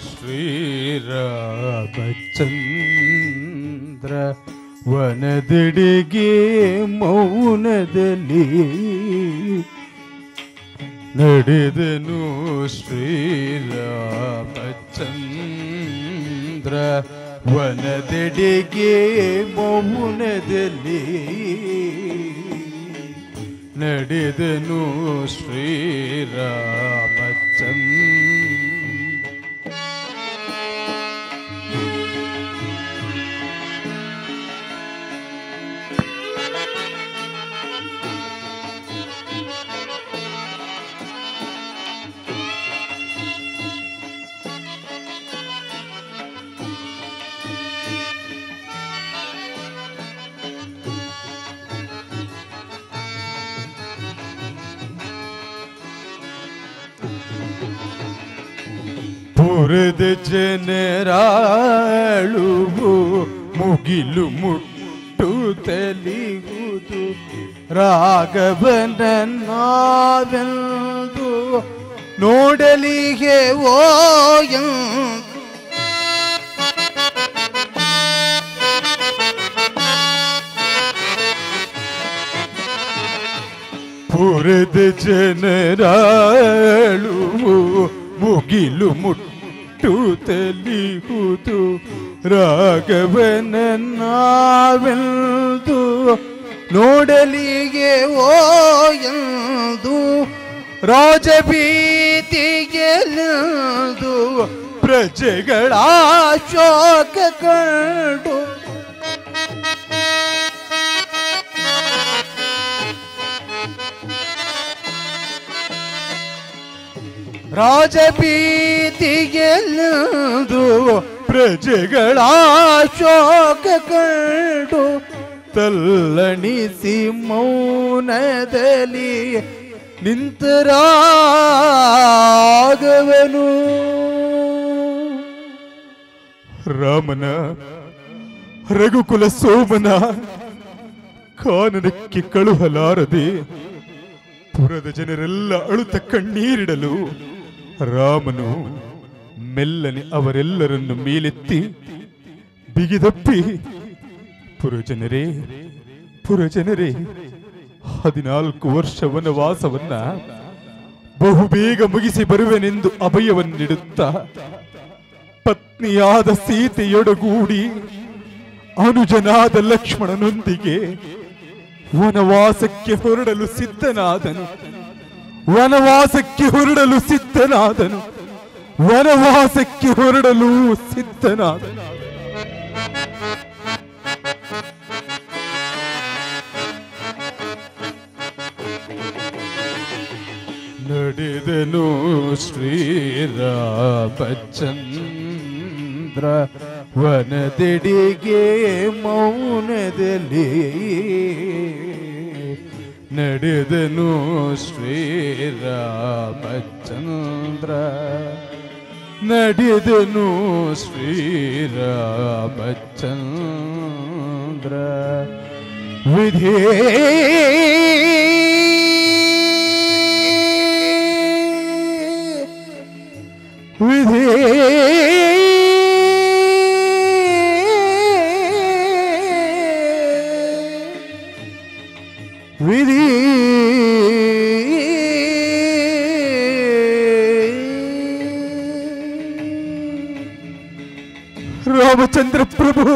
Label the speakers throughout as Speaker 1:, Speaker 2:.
Speaker 1: ಶ್ರೀರಾಮಚಂದ್ರ ವನದೆಡೆಗೆ ಮೌನದಲ್ಲಿ ನಡೆದನು. ಶ್ರೀರಾಮಚಂದ್ರ ವನದೆಡೆಗೆ ಮೌನದಲ್ಲಿ ನಡೆದನು. ಶ್ರೀರಾಮಚಂದ್ರ ಪುರದ ಜನರಾಳುವು ಮುಗಿಲು ಮುಟ್ಟುತ್ತಲಿಗುವುದು ರಾಘವನ ನಾವೆಂದು ನೋಡಲಿಗೆ ಓಯ ಪುರದ ಜನರಾಳುವು ಮುಗಿಲು ಮುಟ್ಟುತ್ತಲಿಹುದು ರಾಘವನ ನಾವೆಂದು ನೋಡಲಿಗೆ ಓಯಂದು ರಾಜಭೀತಿಗೆಲೆಂದು ಪ್ರಜೆಗಳ ಶೋಕ ಕಂಡು ರಾಜಭೀತಿಗೆಲೆಂದು ಪ್ರಜೆಗಳ ಶೋಕ ಕಂಡು ತಲ್ಲಣಿಸಿ ಮೌನದಲ್ಲಿ ನಿಂತರಾಗವನು. ರಾಮನ ರಘುಕುಲ ಸೋಮನ ಕಾನನಕ್ಕೆ ಕಳುಹಲಾರದೆ ಪುರದ ಜನರೆಲ್ಲ ಅಳುತ್ತ ಕಣ್ಣೀರಿಡಲು ರಾಮನು ಮೆಲ್ಲನೆ ಅವರೆಲ್ಲರನ್ನು ಮೇಲೆತ್ತಿ ಬಿಗಿದಪ್ಪಿ, ಪುರಜನರೇ 14 ವರ್ಷ ವನವಾಸವನ್ನ ಬಹುಬೇಗ ಮುಗಿಸಿ ಬರುವೆನೆಂದು ಅಭಯವನ್ನಿಡುತ್ತ ಪತ್ನಿಯಾದ ಸೀತೆಯೊಡಗೂಡಿ ಅನುಜನಾದ ಲಕ್ಷ್ಮಣನೊಂದಿಗೆ ವನವಾಸಕ್ಕೆ ಹೊರಡಲು ಸಿದ್ಧನಾದನು. ನಡೆದನು ಶ್ರೀರಾಮಚಂದ್ರ ವನದೆಡೆಗೆ ಮೌನದಲ್ಲಿ ನಡೆದನು. ಶ್ರೀರಾಮಚಂದ್ರ ನಡೆದನು. ಶ್ರೀರಾಮಚಂದ್ರ ವಿಧಿ ವಿಧಿ ವಿಧಿ ರಾಮಚಂದ್ರ ಪ್ರಭು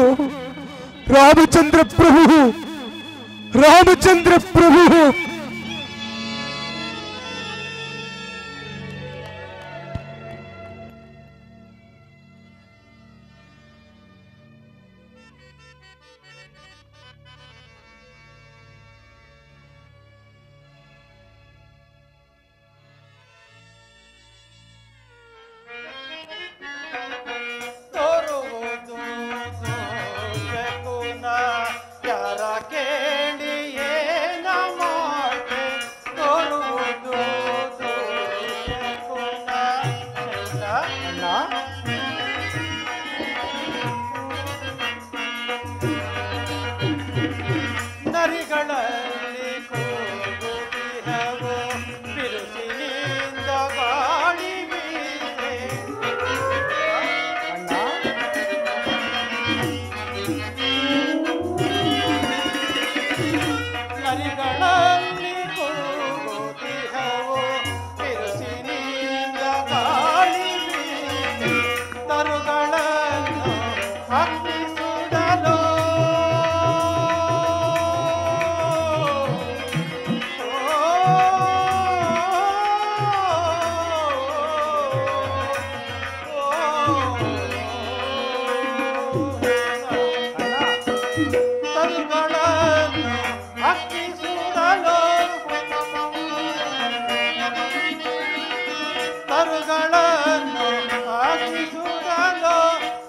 Speaker 2: ಸುಡಲು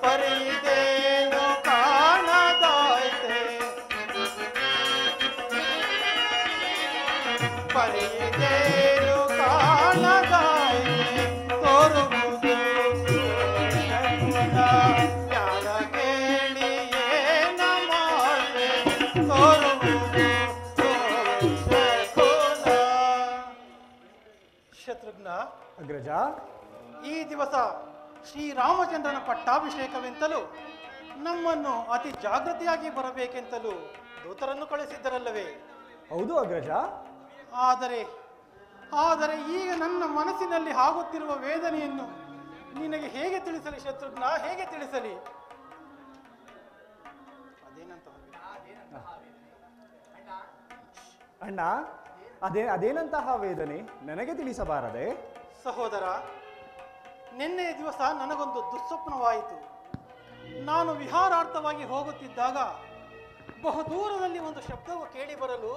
Speaker 2: ಪರಿದೇನು ಕಾಣದಾಯ್ತೆ ಪರಿದೇನು ಕಾಣದಾಯ್ತೆ ತೋರುವುದು ಯಾರ ಕೇಳಿ ಏನ ಮಾಡ್ತೆ ತೋರುವುದು ಶತ್ರುಘ್ನ.
Speaker 1: ಅಗ್ರಜ,
Speaker 2: ಈ ದಿವಸ ಶ್ರೀರಾಮಚಂದ್ರನ ಪಟ್ಟಾಭಿಷೇಕವೆಂತಲೂ ನಮ್ಮನ್ನು ಅತಿ ಜಾಗೃತಿಯಾಗಿ ಬರಬೇಕೆಂತಲೂ ದೂತರನ್ನು ಕಳಿಸಿದ್ದರಲ್ಲವೇ?
Speaker 1: ಹೌದು ಅಗ್ರಜ.
Speaker 2: ಆದರೆ ಈಗ ನನ್ನ ಮನಸ್ಸಿನಲ್ಲಿ ಆಗುತ್ತಿರುವ ವೇದನೆಯನ್ನು ನಿನಗೆ ಹೇಗೆ ತಿಳಿಸಲಿ ಶತ್ರುಘ್ನ, ಹೇಗೆ ತಿಳಿಸಲಿ? ಅದೇನಂತ
Speaker 1: ಅಣ್ಣ, ಅದೇನಂತಹ ವೇದನೆ ನನಗೆ ತಿಳಿಸಬಾರದೆ?
Speaker 2: ಸಹೋದರ, ನಿನ್ನೆಯ ದಿವಸ ನನಗೊಂದು ದುಸ್ವಪ್ನವಾಯಿತು. ನಾನು ವಿಹಾರಾರ್ಥವಾಗಿ ಹೋಗುತ್ತಿದ್ದಾಗ ಬಹುದೂರದಲ್ಲಿ ಒಂದು ಶಬ್ದವು ಕೇಳಿ ಬರಲು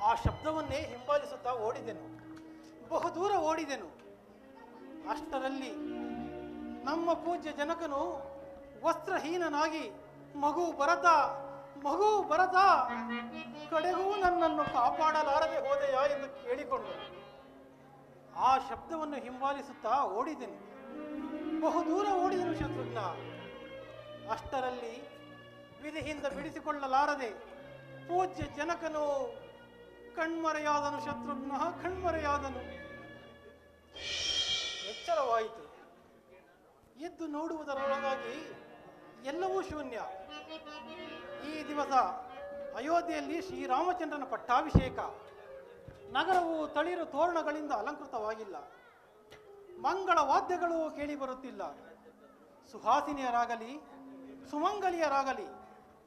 Speaker 2: ಆ ಶಬ್ದವನ್ನೇ ಹಿಂಬಾಲಿಸುತ್ತಾ ಓಡಿದೆನು. ಬಹುದೂರ ಓಡಿದೆನು. ಅಷ್ಟರಲ್ಲಿ ನಮ್ಮ ಪೂಜ್ಯ ಜನಕನು ವಸ್ತ್ರಹೀನನಾಗಿ ಮಗು ಬರತಾ ಕಡೆಗೂ ನನ್ನನ್ನು ಕಾಪಾಡಲಾರದೆ ಹೋದೆಯಾ ಎಂದು ಕೇಳಿಕೊಂಡು ಆ ಶಬ್ದವನ್ನು ಹಿಂಬಾಲಿಸುತ್ತಾ ಓಡಿದೆನು. ಬಹುದೂರ ಓಡಿದನು ಶತ್ರುಘ್ನ. ಅಷ್ಟರಲ್ಲಿ ವಿಧಿಯಿಂದ ಬಿಡಿಸಿಕೊಳ್ಳಲಾರದೆ ಪೂಜ್ಯ ಜನಕನು ಕಣ್ಮರೆಯಾದನು ಶತ್ರುಘ್ನ, ಕಣ್ಮರೆಯಾದನು. ಎಚ್ಚರವಾಯಿತು. ಎದ್ದು ನೋಡುವುದರೊಳಗಾಗಿ ಎಲ್ಲವೂ ಶೂನ್ಯ. ಈ ದಿವಸ ಅಯೋಧ್ಯೆಯಲ್ಲಿ ಶ್ರೀರಾಮಚಂದ್ರನ ಪಟ್ಟಾಭಿಷೇಕ. ನಗರವು ತಳಿರು ತೋರಣಗಳಿಂದ ಅಲಂಕೃತವಾಗಿಲ್ಲ. ಮಂಗಳ ವಾದ್ಯಗಳು ಕೇಳಿ ಬರುತ್ತಿಲ್ಲ. ಸುಹಾಸಿನಿಯರಾಗಲಿ ಸುಮಂಗಲಿಯರಾಗಲಿ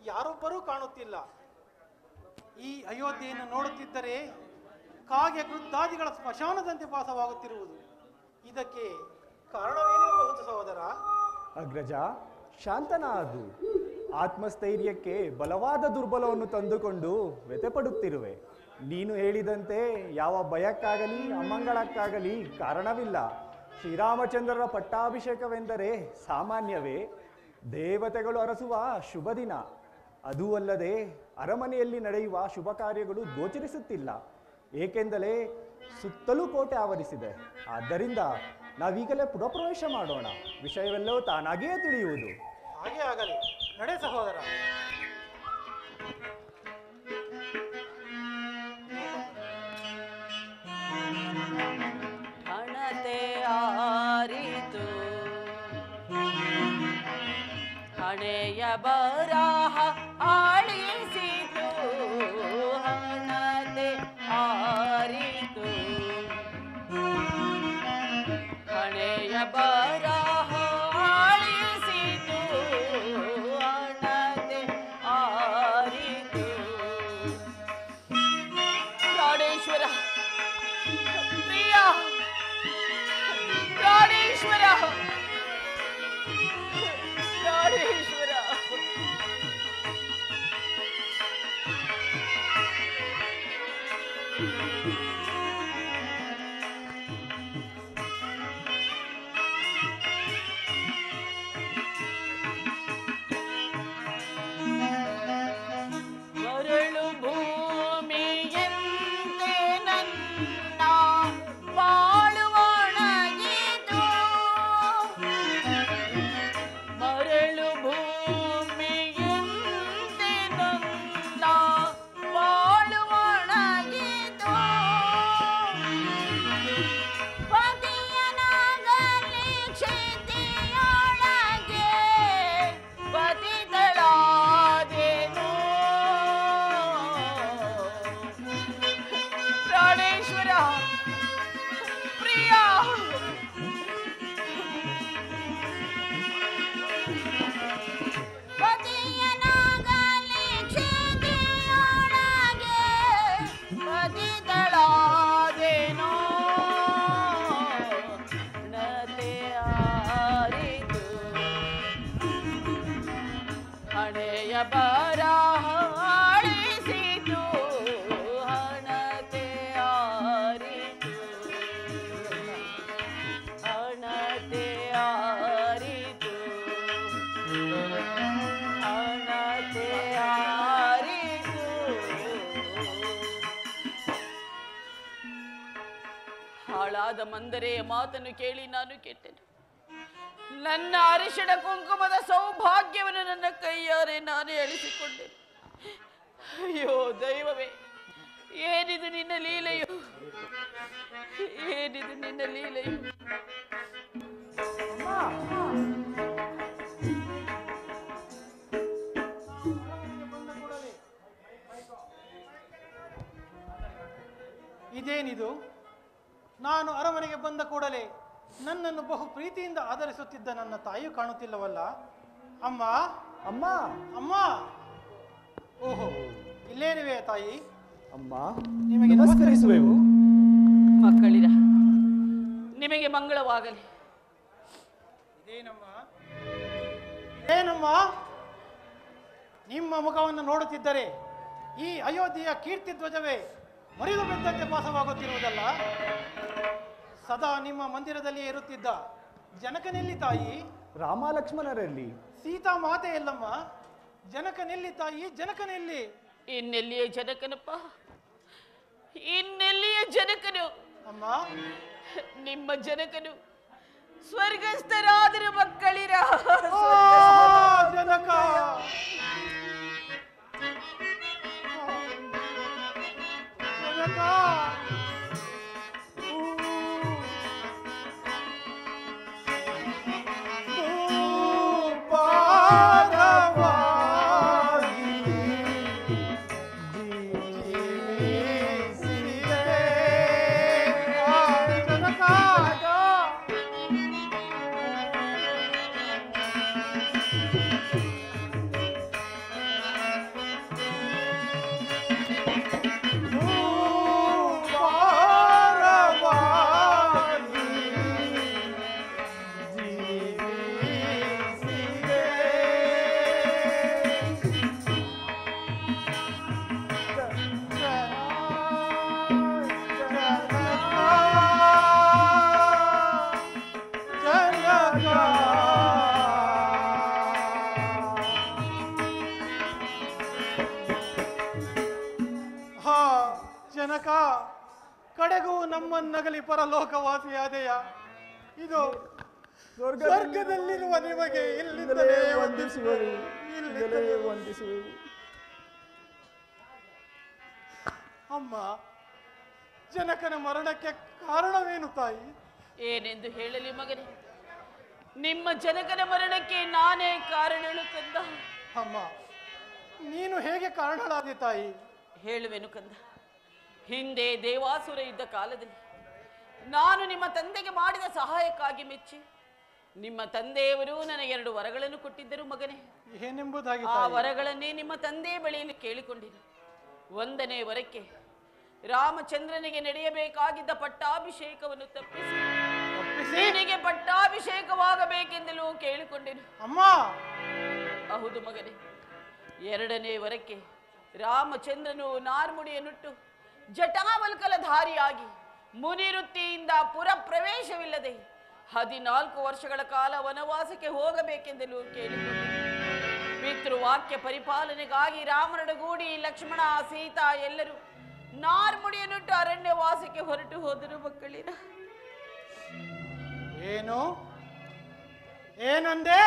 Speaker 2: ಯಾರೊಬ್ಬರೂ ಕಾಣುತ್ತಿಲ್ಲ. ಈ ಅಯೋಧ್ಯೆಯನ್ನು ನೋಡುತ್ತಿದ್ದರೆ ಕಾಗೆ ವೃದ್ಧಾದಿಗಳ ಸ್ಮಶಾನದಂತೆ ಭಾಸವಾಗುತ್ತಿರುವುದು. ಇದಕ್ಕೆ ಕಾರಣವೇನಿರಬಹುದು ಸಹೋದರ?
Speaker 1: ಅಗ್ರಜ, ಶಾಂತನಾಗು. ಆತ್ಮಸ್ಥೈರ್ಯಕ್ಕೆ ಬಲವಾದ ದುರ್ಬಲವನ್ನು ತಂದುಕೊಂಡು ವ್ಯಥೆಪಡುತ್ತಿರುವೆ. ನೀನು ಹೇಳಿದಂತೆ ಯಾವ ಭಯಕ್ಕಾಗಲಿ ಅಮಂಗಳಕ್ಕಾಗಲಿ ಕಾರಣವಿಲ್ಲ. ಶ್ರೀರಾಮಚಂದ್ರರ ಪಟ್ಟಾಭಿಷೇಕವೆಂದರೆ ಸಾಮಾನ್ಯವೇ? ದೇವತೆಗಳು ಅರಸುವ ಶುಭ ದಿನ. ಅದೂ ಅಲ್ಲದೆ ಅರಮನೆಯಲ್ಲಿ ನಡೆಯುವ ಶುಭ ಕಾರ್ಯಗಳು ಗೋಚರಿಸುತ್ತಿಲ್ಲ. ಏಕೆಂದರೆ ಸುತ್ತಲೂ ಕೋಟೆ ಆವರಿಸಿದೆ. ಆದ್ದರಿಂದ ನಾವೀಗಲೇ ಪುರಪ್ರವೇಶ ಮಾಡೋಣ. ವಿಷಯವೆಲ್ಲವೂ ತಾನಾಗಿಯೇ ತಿಳಿಯುವುದು.
Speaker 2: ಹಾಗೆ ಆಗಲಿ. ನಡೆ ಸಹೋದರ.
Speaker 3: ಹಣತೆ ಆರಿತು ಹಣೆಯ ಬರಹ ಆಳಿಸಿತು. ಹಣತೆ ಆರಿತು ಹಣೆಯ ಬರಹ ಆಳಿಸಿತು. ಹಣತೆ ಆರಿತು. ಪ್ರಾಣೇಶ್ವರ, ಪ್ರಿಯ ಪ್ರಾಣೇಶ್ವರ, ಪ್ರಾಣೇಶ್ವರ. ಮರಳು ಭೂಮಿಯಂತೆ ನನ್ನ ಬಾಳುವಣಗಿತು. ಮರಳು ಭೂಮಿಯಂತೆ ನನ್ನ ಬಾಳುವಣಗಿತು. ಪತಿಯನಾಗಲಿ ಕ್ಷಿತಿಯೊಳಗೆ ಪತಿತಳಾದೆನು. ಪ್ರಾಣೇಶ್ವರ, ಪ್ರಿಯ ಪತಿಯನಾಗಲಿ ಕ್ಷಿತಿಯೊಳಗೆ ಪತಿತಳಾದೆನು. ಹಣತೆ ಆರಿತು ಹಣೆಯ ಬರಹ ಆಳಿಸಿತು. ಹಣತೆ ಆರಿತು ಹಣತೆ ಆರಿತು. ರಾಜನಾದ ಮಂದರೆಯ ಮಾತನ್ನು ಕೇಳಿ ನಾನು ಕೆಟ್ಟೆನು. ನನ್ನ ಅರಿಶಿಣ ಕುಂಕುಮದ ಸೌಭಾಗ್ಯವನ್ನು ನನ್ನ ಕೈಯಾರೆ ನಾನೇ ಅಳಿಸಿಕೊಂಡೆನು. ಅಯ್ಯೋ ದೈವವೇ, ಏನಿದು ನಿನ್ನ ಲೀಲೆಯು, ಏನಿದು ನಿನ್ನ ಲೀಲೆಯು.
Speaker 2: ಇದೇನಿದು? ನಾನು ಅರಮನೆಗೆ ಬಂದ ಕೂಡಲೇ ನನ್ನನ್ನು ಬಹು ಪ್ರೀತಿಯಿಂದ ಆದರಿಸುತ್ತಿದ್ದ ನನ್ನ ತಾಯಿಯು ಕಾಣುತ್ತಿಲ್ಲವಲ್ಲ. ಅಮ್ಮ,
Speaker 1: ಅಮ್ಮ,
Speaker 2: ಅಮ್ಮ! ಓಹೋ, ಇಲ್ಲೇನಿವೆ ತಾಯಿ?
Speaker 1: ಅಮ್ಮ,
Speaker 2: ನಿಮಗೆ
Speaker 1: ನಮಸ್ಕರಿಸುವೆವು.
Speaker 3: ಮಕ್ಕಳಿರ, ನಿಮಗೆ ಮಂಗಳವಾಗಲಿ.
Speaker 2: ಇದೇನಮ್ಮ, ಇದೇನಮ್ಮ? ನಿಮ್ಮ ಮುಖವನ್ನು ನೋಡುತ್ತಿದ್ದರೆ ಈ ಅಯೋಧ್ಯೆಯ ಕೀರ್ತಿ ಧ್ವಜವೇ ಮರಿದು ಬಿದ್ದಂತೆ ಭಾಸವಾಗುತ್ತಿರುವುದಲ್ಲ. ಸದಾ ನಿಮ್ಮ ಮಂದಿರದಲ್ಲಿ ಇರುತ್ತಿದ್ದ ಜನಕನೆಲ್ಲಿ ತಾಯಿ?
Speaker 1: ರಾಮ ಲಕ್ಷ್ಮಣರಲ್ಲಿ.
Speaker 2: ಸೀತಾ ಮಾತೆ ಎಲ್ಲಮ್ಮ? ಜನಕನೆಲ್ಲಿ ತಾಯಿ? ಜನಕನೆಲ್ಲಿ?
Speaker 3: ಇನ್ನೆಲ್ಲಿಯ ಜನಕನಪ್ಪ, ಇನ್ನೆಲ್ಲಿಯ ಜನಕನು?
Speaker 2: ಅಮ್ಮ,
Speaker 3: ನಿಮ್ಮ ಜನಕನು ಸ್ವರ್ಗಸ್ಥರಾದರು ಮಕ್ಕಳಿರ.
Speaker 2: ಜನಕ! ಜನಕ! ಜನಕ, ಕಡೆಗೂ ನಮ್ಮನ್ನಗಲಿ ಪರಲೋಕವಾಸಿಯಾದೆಯ. ಇದು ಸ್ವರ್ಗದಲ್ಲಿರುವ ನಿಮಗೆ ಇಲ್ಲಿಂದಲೇ
Speaker 1: ವಂದಿಸುವೆವು, ಇಲ್ಲಿಂದಲೇ ವಂದಿಸುವೆವು.
Speaker 2: ಅಮ್ಮ, ಜನಕನ ಮರಣಕ್ಕೆ ಕಾರಣವೇನು ತಾಯಿ?
Speaker 3: ಏನೆಂದು ಹೇಳಲಿ ಮಗನೇ, ನಿಮ್ಮ ಜನಕನ ಮರಣಕ್ಕೆ ನಾನೇ ಕಾರಣಳು ಕಂದ.
Speaker 2: ಅಮ್ಮ, ನೀನು ಹೇಗೆ ಕಾರಣಳಾದೆ ತಾಯಿ?
Speaker 3: ಹೇಳುವೆನು ಕಂದ. ಹಿಂದೆ ದೇವಾಸುರ ಇದ್ದ ಕಾಲದಲ್ಲಿ ನಾನು ನಿಮ್ಮ ತಂದೆಗೆ ಮಾಡಿದ ಸಹಾಯಕ್ಕಾಗಿ ಮೆಚ್ಚಿ ನಿಮ್ಮ ತಂದೆಯವರು ನನಗೆ 2 ವರಗಳನ್ನು ಕೊಟ್ಟಿದ್ದರು ಮಗನೇ.
Speaker 2: ಏನೆಂಬುದಾಗಿ?
Speaker 3: ಆ ವರಗಳನ್ನೇ ನಿಮ್ಮ ತಂದೆಯ ಬಳಿಯಲ್ಲಿ ಕೇಳಿಕೊಂಡಿರು. 1ನೇ ವರಕ್ಕೆ ರಾಮಚಂದ್ರನಿಗೆ ನಡೆಯಬೇಕಾಗಿದ್ದ ಪಟ್ಟಾಭಿಷೇಕವನ್ನು ತಪ್ಪಿಸಿ ನಿನಗೆ ಪಟ್ಟಾಭಿಷೇಕವಾಗಬೇಕೆಂದಲೂ ಕೇಳಿಕೊಂಡೆನು.
Speaker 2: ಅಮ್ಮ,
Speaker 3: ಹೌದು ಮಗನೇ. 2ನೇ ವರಕ್ಕೆ ರಾಮಚಂದ್ರನು ನಾರ್ಮುಡಿಯನ್ನುಟ್ಟು ಜಟಾವಲ್ಕಲಧಾರಿಯಾಗಿ ಮುನಿವೃತ್ತಿಯಿಂದ ಪುರ ಪ್ರವೇಶವಿಲ್ಲದೆ 14 ವರ್ಷಗಳ ಕಾಲ ವನವಾಸಕ್ಕೆ ಹೋಗಬೇಕೆಂದಲೂ ಕೇಳಿಕೊಂಡೆನು. ಪಿತೃವಾಕ್ಯ ಪರಿಪಾಲನೆಗಾಗಿ ರಾಮನೊಡಗೂಡಿ ಲಕ್ಷ್ಮಣ, ಸೀತಾ ಎಲ್ಲರೂ ನಾರ್ಮುಡಿಯನ್ನುಟ್ಟು ಅರಣ್ಯವಾಸಕ್ಕೆ ಹೊರಟು ಹೋದರು ಮಕ್ಕಳಿನ.
Speaker 2: ಏನು ಏನಂದೆ?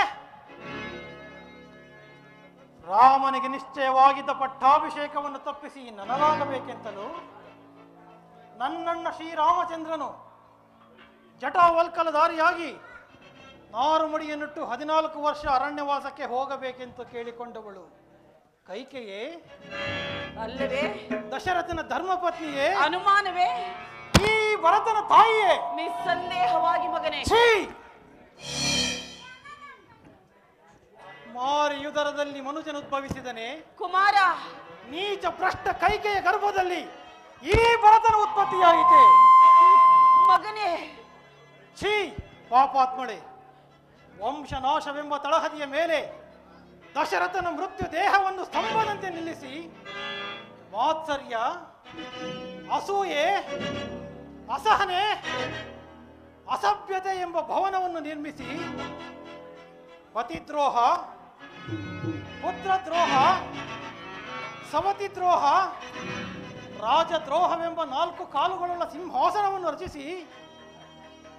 Speaker 2: ರಾಮನಿಗೆ ನಿಶ್ಚಯವಾಗಿದ್ದ ಪಟ್ಟಾಭಿಷೇಕವನ್ನು ತಪ್ಪಿಸಿ ನನಗಾಗಬೇಕೆಂತಲೂ ನನ್ನಣ್ಣ ಶ್ರೀರಾಮಚಂದ್ರನು ಜಟಾವಲ್ಕಲಧಾರಿಯಾಗಿ ನಾರುಮಡಿಯನ್ನುಟ್ಟು 14 ವರ್ಷ ಅರಣ್ಯವಾಸಕ್ಕೆ ಹೋಗಬೇಕೆಂದು ಕೇಳಿಕೊಂಡವಳು ಕೈಕೆಯೇ
Speaker 3: ಅಲ್ಲವೇ?
Speaker 2: ದಶರಥನ ಧರ್ಮಪತ್ನಿಯೇ?
Speaker 3: ಅನುಮಾನವೇ?
Speaker 2: ಈ ಭರತನ ತಾಯಿಯೇ?
Speaker 3: ನಿಸ್ಸಂದೇಹವಾಗಿ ಮಗನೇ.
Speaker 2: ಮಾರಿಯುದರದಲ್ಲಿ ಮನುಜನುದ್ಭವಿಸಿದನೆ
Speaker 3: ಕುಮಾರ.
Speaker 2: ನೀಚ ಭ್ರಷ್ಟ ಕೈಕೆಯ ಗರ್ಭದಲ್ಲಿ ಈ ಭರತನ ಉತ್ಪತ್ತಿಯಾಯಿತೆ.
Speaker 3: ಮಗನೇ,
Speaker 2: ಛೀ ಪಾಪಾತ್ಮಳೆ! ವಂಶನಾಶವೆಂಬ ತಳಹದಿಯ ಮೇಲೆ ದಶರಥನ ಮೃತ್ಯು ದೇಹವನ್ನು ಸ್ತಂಭದಂತೆ ನಿಲ್ಲಿಸಿ ಮಾತ್ಸರ್ಯ, ಅಸೂಯೆ, ಅಸಹನೆ, ಅಸಭ್ಯತೆ ಎಂಬ ಭವನವನ್ನು ನಿರ್ಮಿಸಿ ಪತಿದ್ರೋಹ, ಪುತ್ರದ್ರೋಹ, ಸವತಿದ್ರೋಹ, ರಾಜದ್ರೋಹವೆಂಬ 4 ಕಾಲುಗಳುಳ್ಳ ಸಿಂಹಾಸನವನ್ನು ರಚಿಸಿ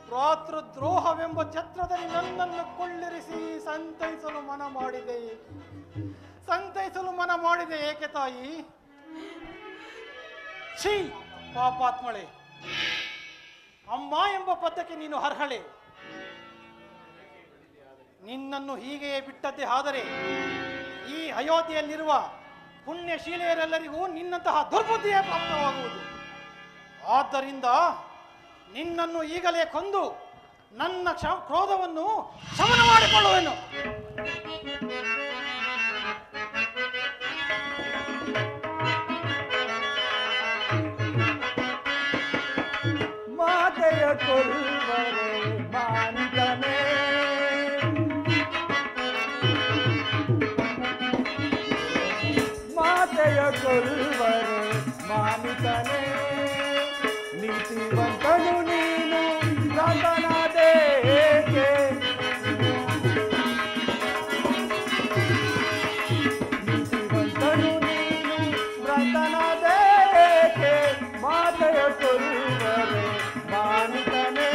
Speaker 2: ಭ್ರಾತೃದ್ರೋಹವೆಂಬ ಛತ್ರದಲ್ಲಿ ನನ್ನನ್ನು ಕೊಳ್ಳಿರಿಸಿ ಸಂತೈಸಲು ಮನ ಮಾಡಿದೆ ಏಕೆ ತಾಯಿ? ಛೀ ಪಾಪಾತ್ಮಳೆ, ಅಮ್ಮ ಎಂಬ ಪದಕ್ಕೆ ನೀನು ಅರ್ಹಳೆ. ನಿನ್ನನ್ನು ಹೀಗೆಯೇ ಬಿಟ್ಟದ್ದೇ ಆದರೆ ಈ ಅಯೋಧ್ಯೆಯಲ್ಲಿರುವ ಪುಣ್ಯಶೀಲೆಯರೆಲ್ಲರಿಗೂ ನಿನ್ನಂತಹ ದುರ್ಬುದ್ಧಿಯೇ ಪ್ರಾಪ್ತವಾಗುವುದು. ಆದ್ದರಿಂದ ನಿನ್ನನ್ನು ಈಗಲೇ ಕೊಂದು ನನ್ನ ಕ್ರೋಧವನ್ನು ಶಮನ ಮಾಡಿಕೊಳ್ಳುವೆನು.
Speaker 1: ಮಾತೆಯ ಕೊಲ್ವರೆ ಮಾನಿತನೇ, ಮಾತೆಯ ಕೊಲ್ವರೆ ಮಾನಿತನೇ, ನೀತಿವಂತನು ನೀನು ರಾತನಾದೇಕೆ, ನೀತಿವಂತನು ನೀನು ರಾತನಾದೇಕೆ, ಮಾತೆಯ ಕೊಲ್ವರೆ ಮಾನಿತನೇ.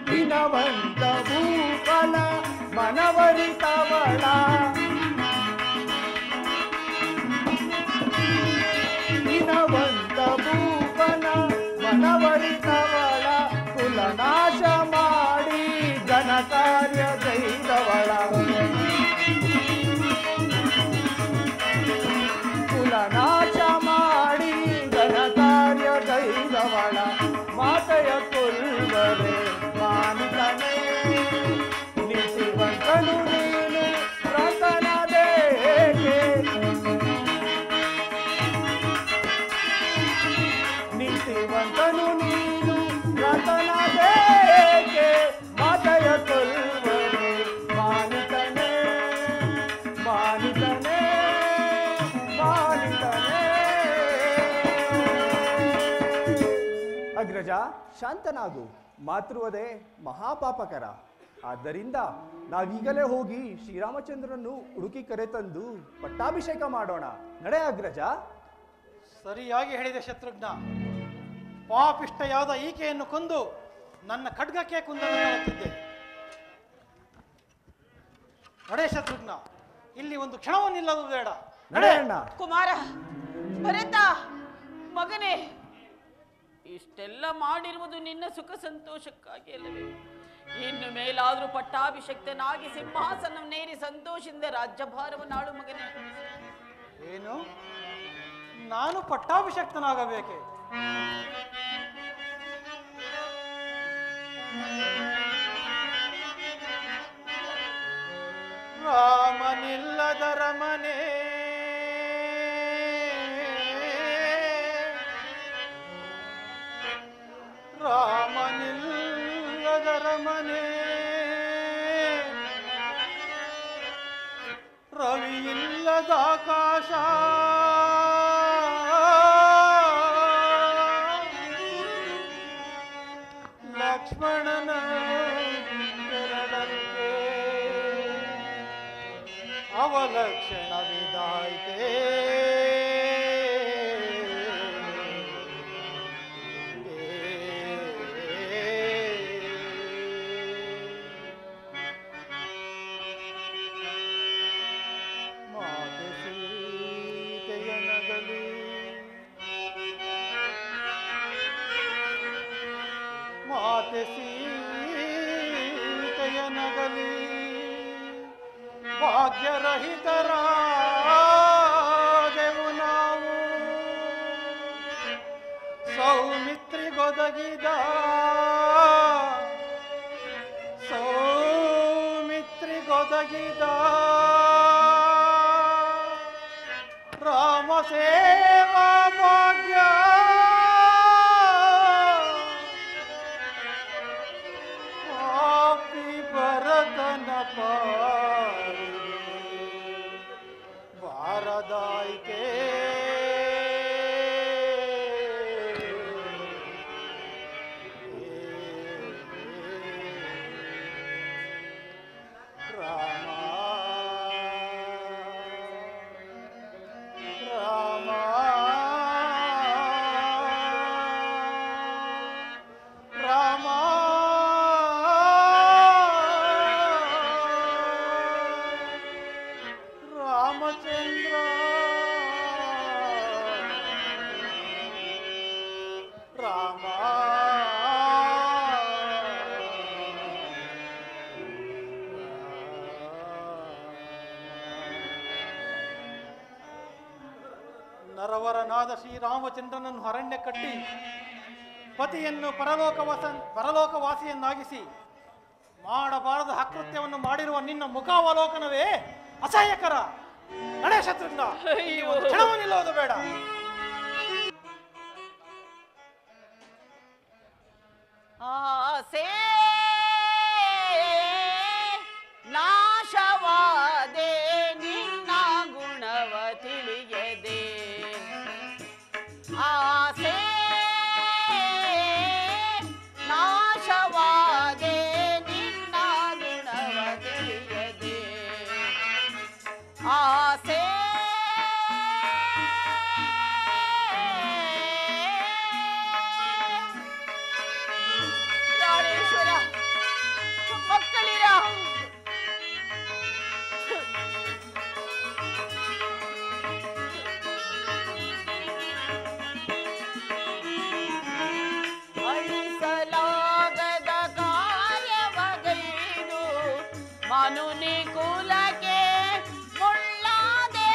Speaker 1: ದಿನವಂತ ಭೂಫಲ ಮನವರಿತವಳ, ದಿನವಂತ ಭೂಫಲ ಮನವರಿತವಳ, ಕುಲನಾಶ ಮಾಡಿ ಘನಕಾರ್ಯ ಗೈದವಳ, ಕುಲನಾಶ ಮಾಡಿ ಘನಕಾರ್ಯ ಗೈದವಳ, ಮಾತೆಯ ಕೊಲ್ವರೆ ಮಾನಿತನೇ, ನೀತಿವಂತನು ನೀನು ವ್ರತನಾದೇಕೆ, ನೀತಿವಂತನು ನೀನು ವ್ರತನಾದೇಕೆ, ಮಾತೆಯ ಕೊಲ್ವರೆ ಮಾನಿತನೇ, ಮಾನಿತನೇ, ಮಾನಿತನೇ. ಅಗ್ರಜ, ಶಾಂತನಾಗು. ಮಾತೃವಧೆ ಮಹಾಪಾಪಕರ. ಆದ್ದರಿಂದ ನಾವೀಗಲೇ ಹೋಗಿ ಶ್ರೀರಾಮಚಂದ್ರನನ್ನು ಹುಡುಕಿ ಕರೆತಂದು ಪಟ್ಟಾಭಿಷೇಕ ಮಾಡೋಣ. ನಡೆ ಅಗ್ರಜ.
Speaker 2: ಸರಿಯಾಗಿ ಹೇಳಿದೆ ಶತ್ರುಘ್ನ. ಪಾಪಿಷ್ಟಯಾದ ಈಕೆಯನ್ನು ಕೊಂದು ನನ್ನ ಖಡ್ಗಕ್ಕೆ ಕುಂದನ್ನು ಮಾಡುತ್ತಿದ್ದೆ. ನಡೆ ಶತ್ರುಘ್ನ, ಇಲ್ಲಿ ಒಂದು ಕ್ಷಣವನ್ನಿಲ್ಲದು ಬೇಡ.
Speaker 1: ನಡೆ ಅಣ್ಣ.
Speaker 3: ಕುಮಾರ, ಭರತ ಮಗನೇ, ಇಷ್ಟೆಲ್ಲ ಮಾಡಿರುವುದು ನಿನ್ನ ಸುಖ ಸಂತೋಷಕ್ಕಾಗಿ ಅಲ್ಲವೇ? ಇನ್ನು ಮೇಲಾದ್ರೂ ಪಟ್ಟಾಭಿಷಕ್ತನಾಗಿ ಸಿಂಹಾಸನವನ್ನೇರಿ ಸಂತೋಷದಿಂದ ರಾಜ್ಯಭಾರವನ್ನಾಳು ಮಗನೇ.
Speaker 2: ಏನು, ನಾನು ಪಟ್ಟಾಭಿಷಕ್ತನಾಗಬೇಕೆ? ರಾಮನಿಲ್ಲದರ ಮನೆ, ರಾಮನಿಲ್ಲದರ ಮನೆ, ರವಿಯಿಲ್ಲದ ಆಕಾಶ, ಲಕ್ಷ್ಮಣನ ಬೆರಳಕ್ಕೆ ಅವಲಕ್ಷಣವಿದಾಯಿತೆ. ಮಾತೆ ಸೀತೆಯ ನಗಲಿ, ಮಾತೆ ಸೀತೆಯ ನಗಲಿ, ಭಾಗ್ಯರಹಿತರಾದೆವು ನಾವು. ಸೌಮಿತ್ರಿಗೊದಗಿದ, ಸೌಮಿತ್ರಿಗೊದಗಿದ ರಾಮ ಸೇವಾ ಭಾಗ್ಯ, ಪಾಪಿ ಭರತನ ಪಾಲಿಗೆ ಬಾರದಾಯಿತೆ. ರಾಮ ನರವರನಾದ ಶ್ರೀರಾಮಚಂದ್ರನನ್ನು ಅರಣ್ಯ ಕಟ್ಟಿ ಪತಿಯನ್ನು ಪರಲೋಕವಾಸಿಯನ್ನಾಗಿಸಿ ಮಾಡಬಾರದ ಅಕೃತ್ಯವನ್ನು ಮಾಡಿರುವ ನಿನ್ನ ಮುಖಾವಲೋಕನವೇ ಅಸಹ್ಯಕರ. ನಡೆ ಶತ್ರುಘ್ನ, ಕ್ಷಣವೂ ನಿಲ್ಲೋದು ಬೇಡ.
Speaker 3: ಆಸೆ ನಾಶವಾದೆ ನಿನ್ನ ಗುಣವ ತಿಳಿಯದೆ. ಆಸೆ ನಾಶವಾದೆ ನಿನ್ನ ಗುಣವ ತಿಳಿಯದೆ. ಆಸೆ ಪ್ರಾಣೇಶ್ವರ, ಮಕ್ಕಳಿರ ಅಳಿಸಲಾಗದ ಕಾರ್ಯವಗೈದು ಮನುನಿ ಕುಲಕ್ಕೆ ಮುಳ್ಳಾದೆ.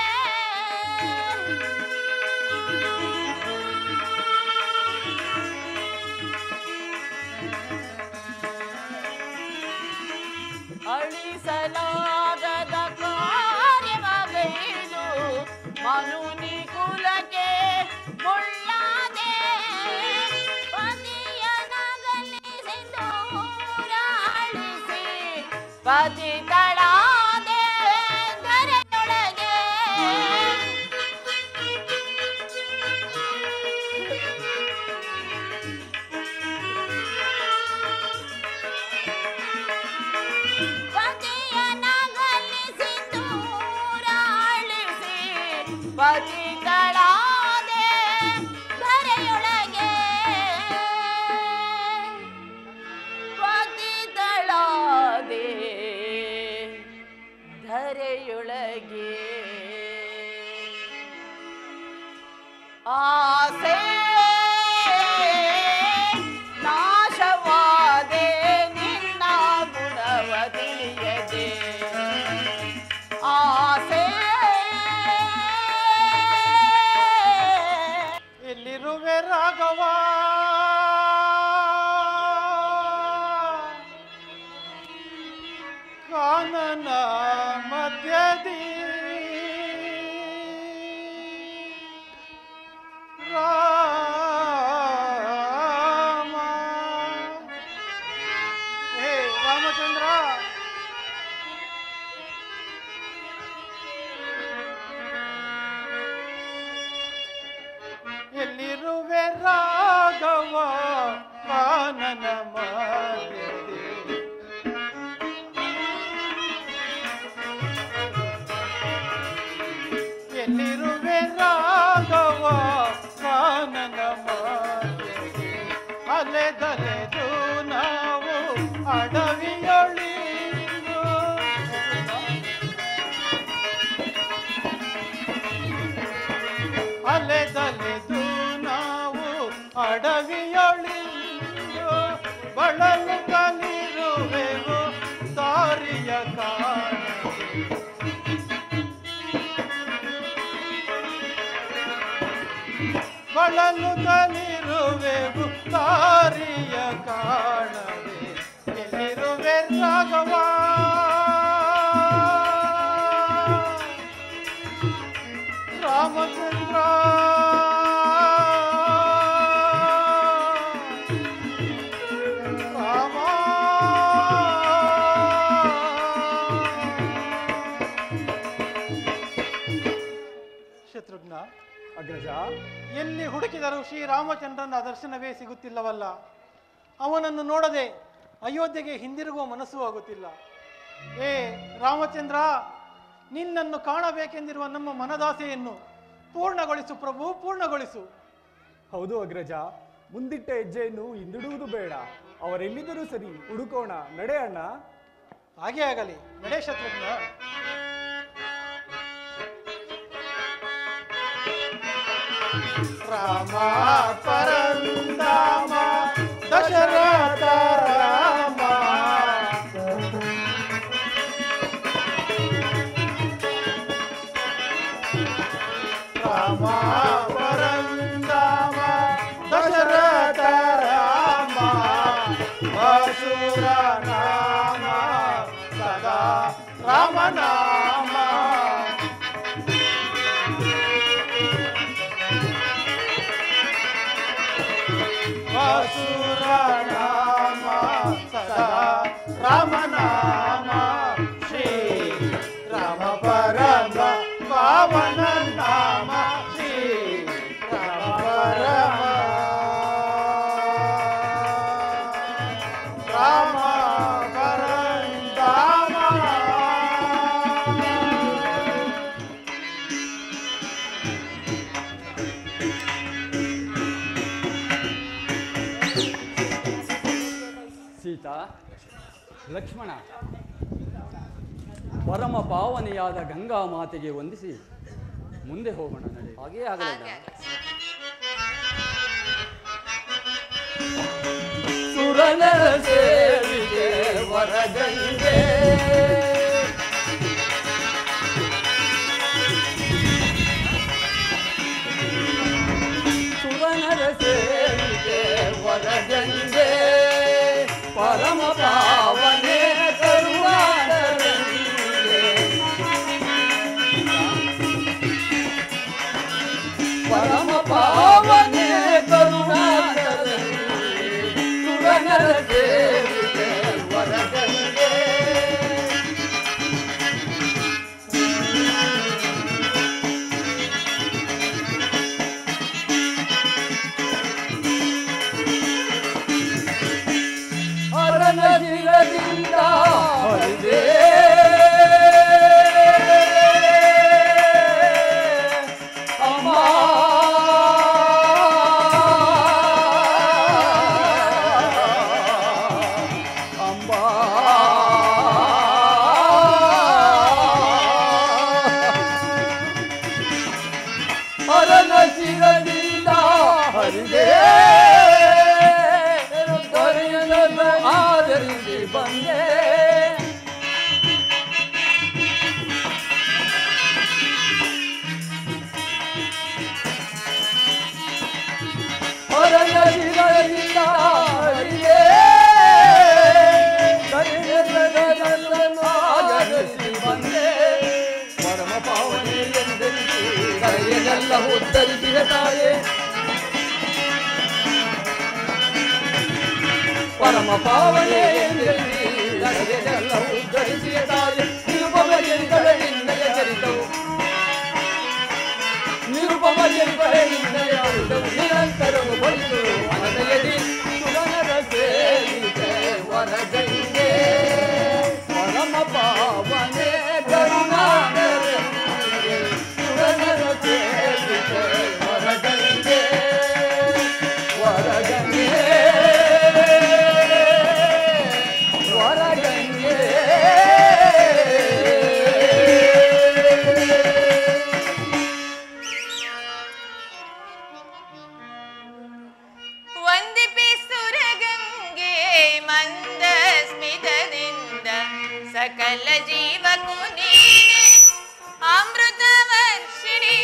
Speaker 3: ಅಳಿಸಲಾಗದ ಕಾರ್ಯವಗೈದು ಮನುನಿ ಕುಲಕ್ಕೆ ಮುಳ್ಳಾದೆ. ಪತಿಯನಗಲಿಸಿ ದೂರ ಅಳಿಸಿ ಪತಿತಳಾದೆ ಧರೆಯೊಳಗೆ. ಪತಿಯನಗಲಿಸಿ ದೂರ ಅಳಿಸಿ ಪತಿತಳಾದೆ ಧರೆಯೊಳಗೆ. ಪತಿತಳಾದೆ ಧರೆಯೊಳಗೆ. ಆಸೆ ನಾಶವಾದೆ ನಿನ್ನ ಗುಣವ ತಿಳಿಯದೆ. ಆಸೆ
Speaker 2: ಎಲ್ಲಿರುವೆ ರಾಘವ, ಕಾನನ ಮಧ್ಯದಿ ರಾಮ. ಹೇ ರಾಮಚಂದ್ರ, ಎಲ್ಲಿರುವೆ ರಾಘವ ಕಾನನ ಮಧ್ಯದಿ. ಎಲ್ಲಿರುವೆ ರಾಘವ ಕಾನನ ಮಧ್ಯದಿ. ಅಲೆದಲೆದು ನಾವು ಅಡವಿಯೊಳಿಂದು. ಅಲೆದಲೆದು ನಾವು ಅಡವಿಯೊಳಿಂದು. ಬಳಲು ಕಲಿರುವೆವು ದಾರಿಯ ಕಾಣದೆ. ಬಳಲು ಕಲಿರುವೆವು ದಾರಿಯ ಕಾಣದೆ. ಎಲ್ಲಿರುವೆ ರಾಘವ ರಾಮಚಂದ್ರ. ರಾಮ ಶತ್ರುಘ್ನ,
Speaker 1: ಅಗ್ರಜ,
Speaker 2: ಎಲ್ಲಿ ಹುಡುಕಿದರೂ ಶ್ರೀರಾಮಚಂದ್ರನ ದರ್ಶನವೇ ಸಿಗುತ್ತಿಲ್ಲವಲ್ಲ. ಅವನನ್ನು ನೋಡದೆ ಅಯೋಧ್ಯೆಗೆ ಹಿಂದಿರುಗುವ ಮನಸ್ಸು ಆಗುತ್ತಿಲ್ಲ. ಏ ರಾಮಚಂದ್ರ, ನಿನ್ನನ್ನು ಕಾಣಬೇಕೆಂದಿರುವ ನಮ್ಮ ಮನದಾಸೆಯನ್ನು ಪೂರ್ಣಗೊಳಿಸು ಪ್ರಭು, ಪೂರ್ಣಗೊಳಿಸು.
Speaker 1: ಹೌದು ಅಗ್ರಜ, ಮುಂದಿಟ್ಟ ಹೆಜ್ಜೆಯನ್ನು ಹಿಂದಿಡುವುದು ಬೇಡ. ಅವರೆಲ್ಲಿದ್ದರೂ ಸರಿ, ಹುಡುಕೋಣ. ನಡೆ ಅಣ್ಣ.
Speaker 2: ಹಾಗೆ ಆಗಲಿ, ನಡೆ ಶತ್ರುಘ್ನ. ರಾಮ ಪರಂಧಾಮ ದಶರಥ ರಾಮ. ರಾಮ
Speaker 1: ನಾಮ
Speaker 2: ಅಸುರ ನಾಮ ಸದಾ ರಾಮನಾಮ ಶ್ರೀ ರಾಮ ಪರಮ ಪಾವನ ನಾಮ ಶ್ರೀ ರಾಮ ಪರಮ ರಾಮ ಪರಂಧಾಮ.
Speaker 4: ಸೀತಾ, ಲಕ್ಷ್ಮಣ, ಪರಮ ಪಾವನೆಯಾದ ಗಂಗಾ ಮಾತೆಗೆ ವಂದಿಸಿ ಮುಂದೆ ಹೋಗೋಣ ನಡೆ.
Speaker 5: ಹಾಗೇ ಆಗಲಿಲ್ಲ.
Speaker 4: ಸುರನ ಸೇವಿಗೆ ವರಗಂಗೆ ಸುರನರ ಸೇವಿಗೆ ವರಗಂಗೆ ಪರಮ ಪಾವನೆ ಕರುಣಾಕರಂಗೆ ಪರಮ ಪಾವನೆ ಕರುಣಾಕರಂಗೆ ಸುರನರ ಸೇವಿಗೆ ವರಗಂಗೆ ಹರನ ಶಿರದಿಂದ ಹರಿದೆ ಅಮ್ಮ ಅಂಬಾ ಹರನ ಶಿರದಿಂದ ಹರಿದೆ ಆದರಿಸಿ ಬಂದೆ ಹೊರನ ಶಿರದಿಂದ ಹರಿದೆ ಆದರಿಸಿ ಬಂದೆ ಪರಮ ಪಾವನೆ ಎಂದೆನಿಸಿ ಕರೆಯನ್ನೆಲ್ಲ ಉತ್ತರಿಸಿದ ತಾಯೇ ಪರಮ ಪಾವನೆ ಎಂದೆನಿಸಿ ಕರೆಯನ್ನೆಲ್ಲ ಉತ್ತರಿಸಿದ ತಾಯೇ ನಿರುಪಮ ಜನಿಗಳೇ ನಿನ್ನಯ ಚರಿತವು ನಿರುಪಮ ಜನಿಗಳೇ ನಿನ್ನಯ ಉಳಿದವು ನಿರಂತರವು ಬಲಿತು ಅನದಯದಿ ಸುರನರ ಸೇವಿಗೆ ವರಗಂಗೆ ಪರಮ ಪಾವನೆ ಕರುಣಾಕರಂಗೆ ಸುರನರ ಸೇವಿಗೆ ವರಗಂಗೆ ವರಗಂಗೆ ವರಗಂಗೆ
Speaker 6: ವಂದಿಪಿ ಸುರಗಂಗೆ ಮಂದ ಸ್ಮಿತದಿಂದ ಸಕಲ ಜೀವಕ್ಕೂ ನೀನೆ ಅಮೃತ ವರ್ಷಿಣಿ.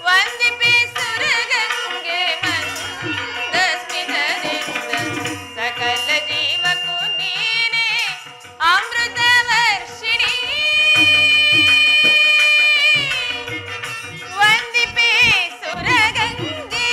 Speaker 6: ವಂದಿಪಿ ಸುರಗಂಗೆ ಮಂದ ಸ್ಮಿತದಿಂದ ಸಕಲ ಜೀವಕ್ಕೂ ನೀನೆ ಅಮೃತ ವರ್ಷಿಣಿ. ವಂದಿಪಿ ಸುರಗಂಗೆ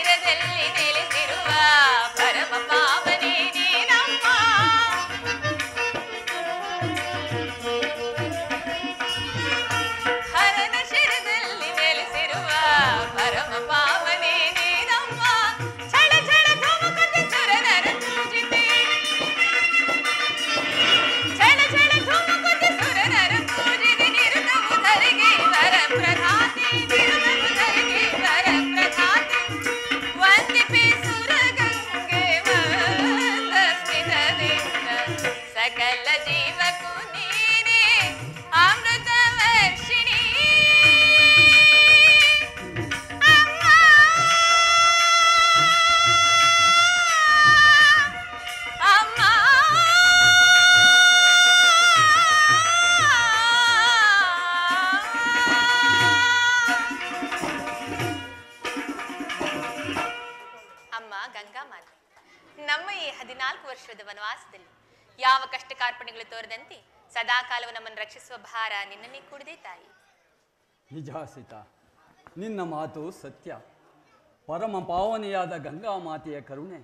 Speaker 6: ಶಿರದಲ್ಲಿ ನೆಲೆಸಿರುವ ಪರಮ ಪಾವನೇ ನೀನಮ್ಮ. ಹರನ ಶಿರದಲ್ಲಿ ನೆಲೆಸಿರುವ ಪರಮ ಪಾವನೇ ನೀನಮ್ಮ. ಛಳ ಛಳ ಧುಮುಕುತ್ತ ಸುರನರ ಪೂಜಿತೆ, ಛಳ ಛಳ ಧುಮುಕುತ್ತ ಸುರನರ ಪೂಜಿತೆ. ನಿರುತವು ಧರೆಗೆ ವರ ಪ್ರಧಾತೆ, ನಿರುತವು ಧರೆಗೆ ವರ ಪ್ರಧಾತೆ. ವಂದಿಪೆ ಸುರಗಂಗೆ ಮಂದ ಸ್ಮಿತದಿಂದ, ಸಕಲ ಜೀವಕ್ಕೂ ನೀನೇ ಅಮೃತ ವರ್ಷಿಣಿ. ಅಮ್ಮ ಅಮ್ಮ ಅಮ್ಮ ಗಂಗಾಮಾತೆ, ನಮ್ಮ ಈ 14 ವರ್ಷದ ವನವಾಸದಲ್ಲಿ ಯಾವ ಕಷ್ಟ ಕಾರ್ಪಣ್ಯಗಳು ತೋರದಂತೆ ಸದಾಕಾಲವು ನಮ್ಮನ್ನು ರಕ್ಷಿಸುವ ಭಾರ ನಿನ್ನನ್ನೇ ಕೂಡಿದೆ ತಾಯಿ.
Speaker 4: ನಿಜ ಸೀತಾ, ನಿನ್ನ ಮಾತು ಸತ್ಯ. ಪರಮ ಪಾವನೆಯಾದ ಗಂಗಾ ಮಾತೆಯ ಕರುಣೆ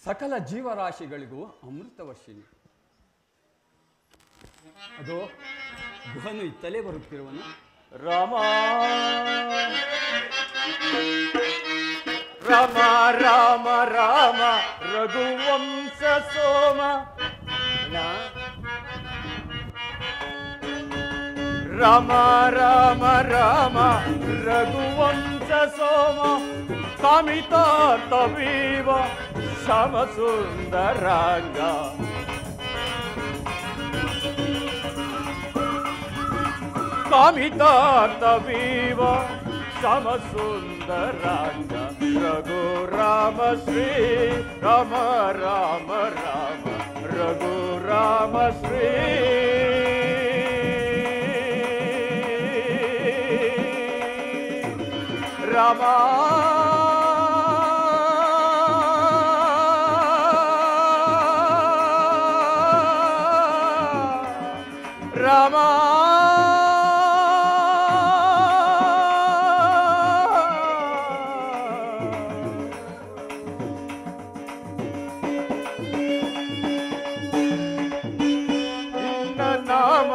Speaker 4: ಸಕಲ ಜೀವರಾಶಿಗಳಿಗೂ ಅಮೃತವರ್ಷಿಣಿ. ಅದೋ ಗುಹನು ಇತ್ತಲೇ ಬರುತ್ತಿರುವನು.
Speaker 1: ರಾಮ ರಾಮ ರಾಮ ರಾಮ ರಘುವಂಶ ಸೋಮ. ರಾಮ ರಾಮ ರಾಮ ರಘುವಂಶ ಸೋಮ, ಕಾಮಿತಾರ್ಥವೀವ ಶ್ಯಾಮ ಸುಂದರಾಂಗ. ಕಾಮಿತಾರ್ಥವೀವ ಶ್ಯಾಮ ಸುಂದರಾಂಗ. ರಘು ರಾಮ ಶ್ರೀ ರಾಮ ರಾಮ ರಾಮ ರಘು ರಾಮ ಶ್ರೀ ರಾಮ. ರಾಮ ನಾಮ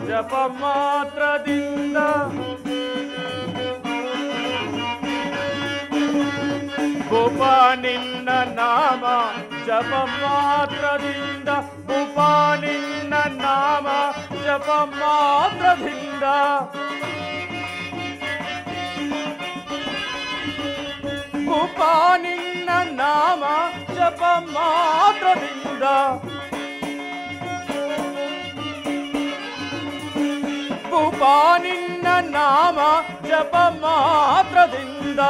Speaker 1: ಜಪ ಮಾತ್ರದಿಂದ ಭೂಪ, ನಿನ್ನ ನಾಮ ಜಪ ಮಾತ್ರದಿಂದ ಭೂಪ, ನಿನ್ನ ನಾಮ ಜಪ ಮಾತ್ರದಿಂದ ಭೂಪ, ನಿನ್ನ ನಾಮ ಜಪ ಮಾತ್ರದಿಂದ ಭೂಪ, ನಿನ್ನ ನಾಮ ಜಪ ಮಾತ್ರದಿಂದ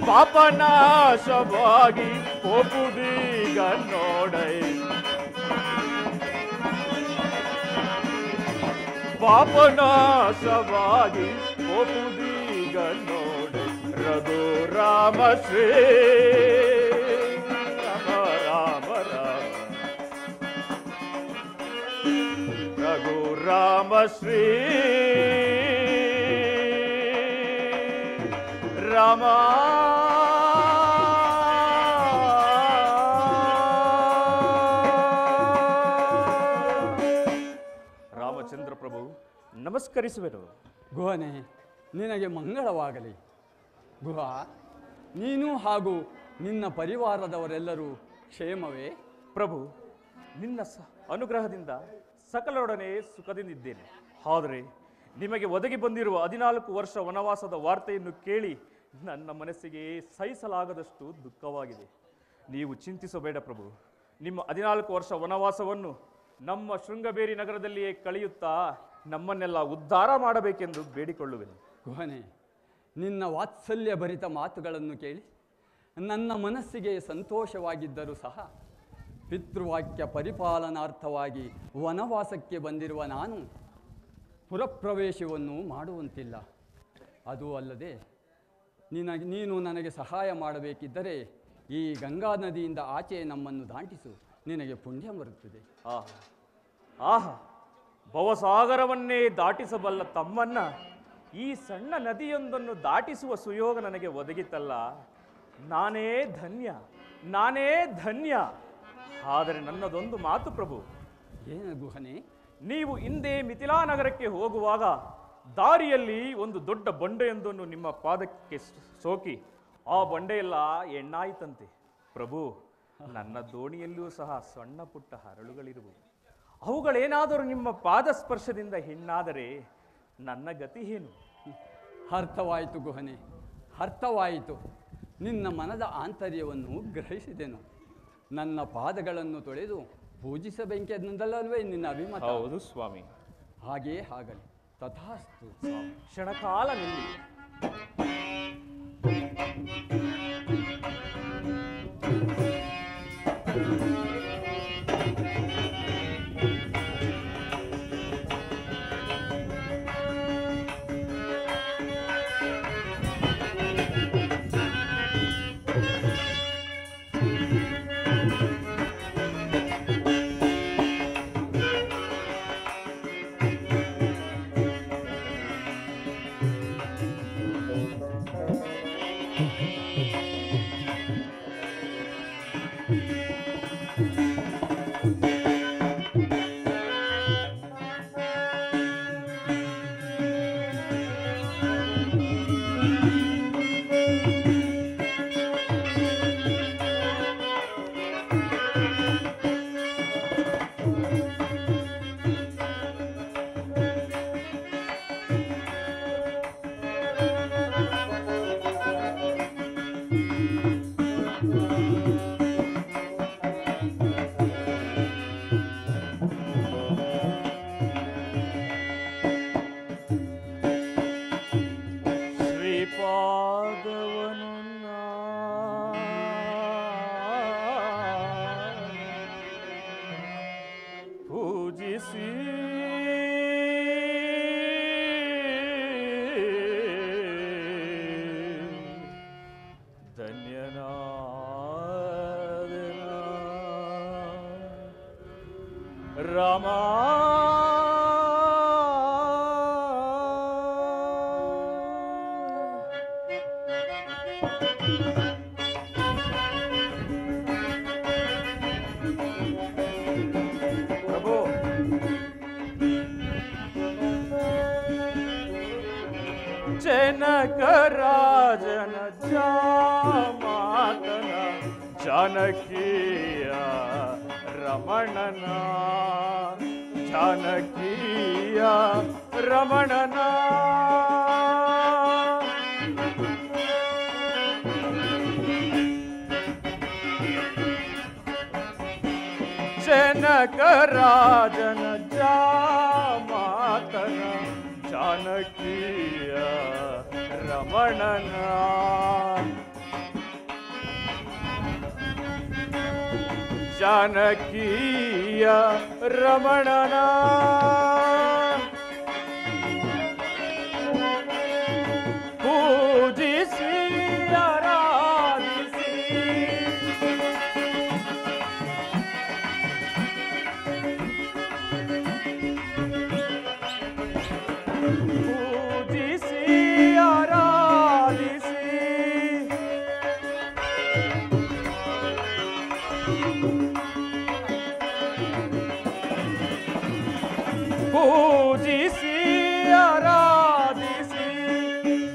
Speaker 1: ಪಾಪನಾಶವಾಗಿ ಹೋಗುದೀಗ ನೋಡೈ. ಪಾಪನಾಶವಾಗಿ ಹೋಗುದೀಗ ನೋಡೈ. ರಘು ರಾಮ ಶ್ರೀ ರಾಮ ರಾಮ ರಾಮ ರಘು ರಾಮ ಶ್ರೀ ರಾಮ. ರಾಮಚಂದ್ರ ಪ್ರಭು ನಮಸ್ಕರಿಸುವೆನು.
Speaker 4: ಗುಹನೇ, ನಿನಗೆ ಮಂಗಳವಾಗಲಿ. ಗುಹ, ನೀನು ಹಾಗೂ ನಿನ್ನ ಪರಿವಾರದವರೆಲ್ಲರೂ ಕ್ಷೇಮವೇ?
Speaker 1: ಪ್ರಭು, ನಿನ್ನ ಅನುಗ್ರಹದಿಂದ ಸಕಲರೊಡನೆ ಸುಖದಿಂದಿದ್ದೇನೆ. ಆದರೆ ನಿಮಗೆ ಒದಗಿ ಬಂದಿರುವ 14 ವರ್ಷ ವನವಾಸದ ವಾರ್ತೆಯನ್ನು ಕೇಳಿ ನನ್ನ ಮನಸ್ಸಿಗೆ ಸಹಿಸಲಾಗದಷ್ಟು ದುಃಖವಾಗಿದೆ. ನೀವು ಚಿಂತಿಸಬೇಡ ಪ್ರಭು. ನಿಮ್ಮ 14 ವರ್ಷ ವನವಾಸವನ್ನು ನಮ್ಮ ಶೃಂಗಬೇರಿ ನಗರದಲ್ಲಿಯೇ ಕಳೆಯುತ್ತಾ ನಮ್ಮನ್ನೆಲ್ಲ ಉದ್ಧಾರ ಮಾಡಬೇಕೆಂದು ಬೇಡಿಕೊಳ್ಳುವೆನು.
Speaker 4: ಗುಹನೇ, ನಿನ್ನ ವಾತ್ಸಲ್ಯ ಭರಿತ ಮಾತುಗಳನ್ನು ಕೇಳಿ ನನ್ನ ಮನಸ್ಸಿಗೆ ಸಂತೋಷವಾಗಿದ್ದರೂ ಸಹ ಪಿತೃವಾಕ್ಯ ಪರಿಪಾಲನಾರ್ಥವಾಗಿ ವನವಾಸಕ್ಕೆ ಬಂದಿರುವ ನಾನು ಪುರಪ್ರವೇಶವನ್ನು ಮಾಡುವಂತಿಲ್ಲ. ಅದೂ ಅಲ್ಲದೆ ನೀನು ನನಗೆ ಸಹಾಯ ಮಾಡಬೇಕಿದ್ದರೆ ಈ ಗಂಗಾ ನದಿಯಿಂದ ಆಚೆ ನಮ್ಮನ್ನು ದಾಟಿಸು, ನಿನಗೆ ಪುಣ್ಯ ಬರುತ್ತದೆ.
Speaker 1: ಆಹಾ, ಭವಸಾಗರವನ್ನೇ ದಾಟಿಸಬಲ್ಲ ತಮ್ಮನ್ನ
Speaker 5: ಈ ಸಣ್ಣ ನದಿಯೊಂದನ್ನು ದಾಟಿಸುವ ಸುಯೋಗ ನನಗೆ ಒದಗಿತಲ್ಲ, ನಾನೇ ಧನ್ಯ, ನಾನೇ ಧನ್ಯ. ಆದರೆ ನನ್ನದೊಂದು ಮಾತು ಪ್ರಭು.
Speaker 4: ಏನು ಗುಹನೆ?
Speaker 5: ನೀವು ಹಿಂದೆ ಮಿಥಿಲಾ ನಗರಕ್ಕೆ ಹೋಗುವಾಗ ದಾರಿಯಲ್ಲಿ ಒಂದು ದೊಡ್ಡ ಬಂಡೆಯೊಂದನ್ನು ನಿಮ್ಮ ಪಾದಕ್ಕೆ ಸೋಕಿ ಆ ಬಂಡೆಯೆಲ್ಲ ಎಣ್ಣಾಯಿತಂತೆ. ಪ್ರಭು, ನನ್ನ ದೋಣಿಯಲ್ಲೂ ಸಹ ಸಣ್ಣ ಪುಟ್ಟ ಹರಳುಗಳಿರುವುದು. ಅವುಗಳೇನಾದರೂ ನಿಮ್ಮ ಪಾದ ಸ್ಪರ್ಶದಿಂದ ಹೆಣ್ಣಾದರೆ ನನ್ನ ಗತಿ ಏನು?
Speaker 4: ಅರ್ಥವಾಯಿತು ಗುಹನೆ, ಅರ್ಥವಾಯಿತು. ನಿನ್ನ ಮನದ ಆಂತರ್ಯವನ್ನು ಗ್ರಹಿಸಿದೆನು. ನನ್ನ ಪಾದಗಳನ್ನು ತೊಳೆದು ಪೂಜಿಸಬೇಕೆಂದಲ್ಲವೇ ನಿನ್ನ ಅಭಿಮತ?
Speaker 5: ಹೌದು ಸ್ವಾಮಿ.
Speaker 4: ಹಾಗೆಯೇ ಆಗಲಿ. ತಥಾಸ್ತು.
Speaker 5: ಕ್ಷಣಕಾಲ ನಿಲ್ಲಿ. ರಾಮ ಪ್ರಭು, ಜನಕ ರಾಜನ ಜಾಮಾತನ ಜಾನಕಿಯ ರಮಣನ ಜಾನಕಿಯ ರಮಣನ ಜನಕ ರಾಜನ ಜಾಮಾತನ ಜಾನಕಿಯ ರಮಣನ ಜಾನಕಿಯ ರಮಣನ ಪೂಜಿಸಿ ಆರಾಧಿಸಿ ಪೂಜಿಸಿ ಆರಾಧಿಸಿ ಪೂಜಿಸಿ ಆರಾಧಿಸಿ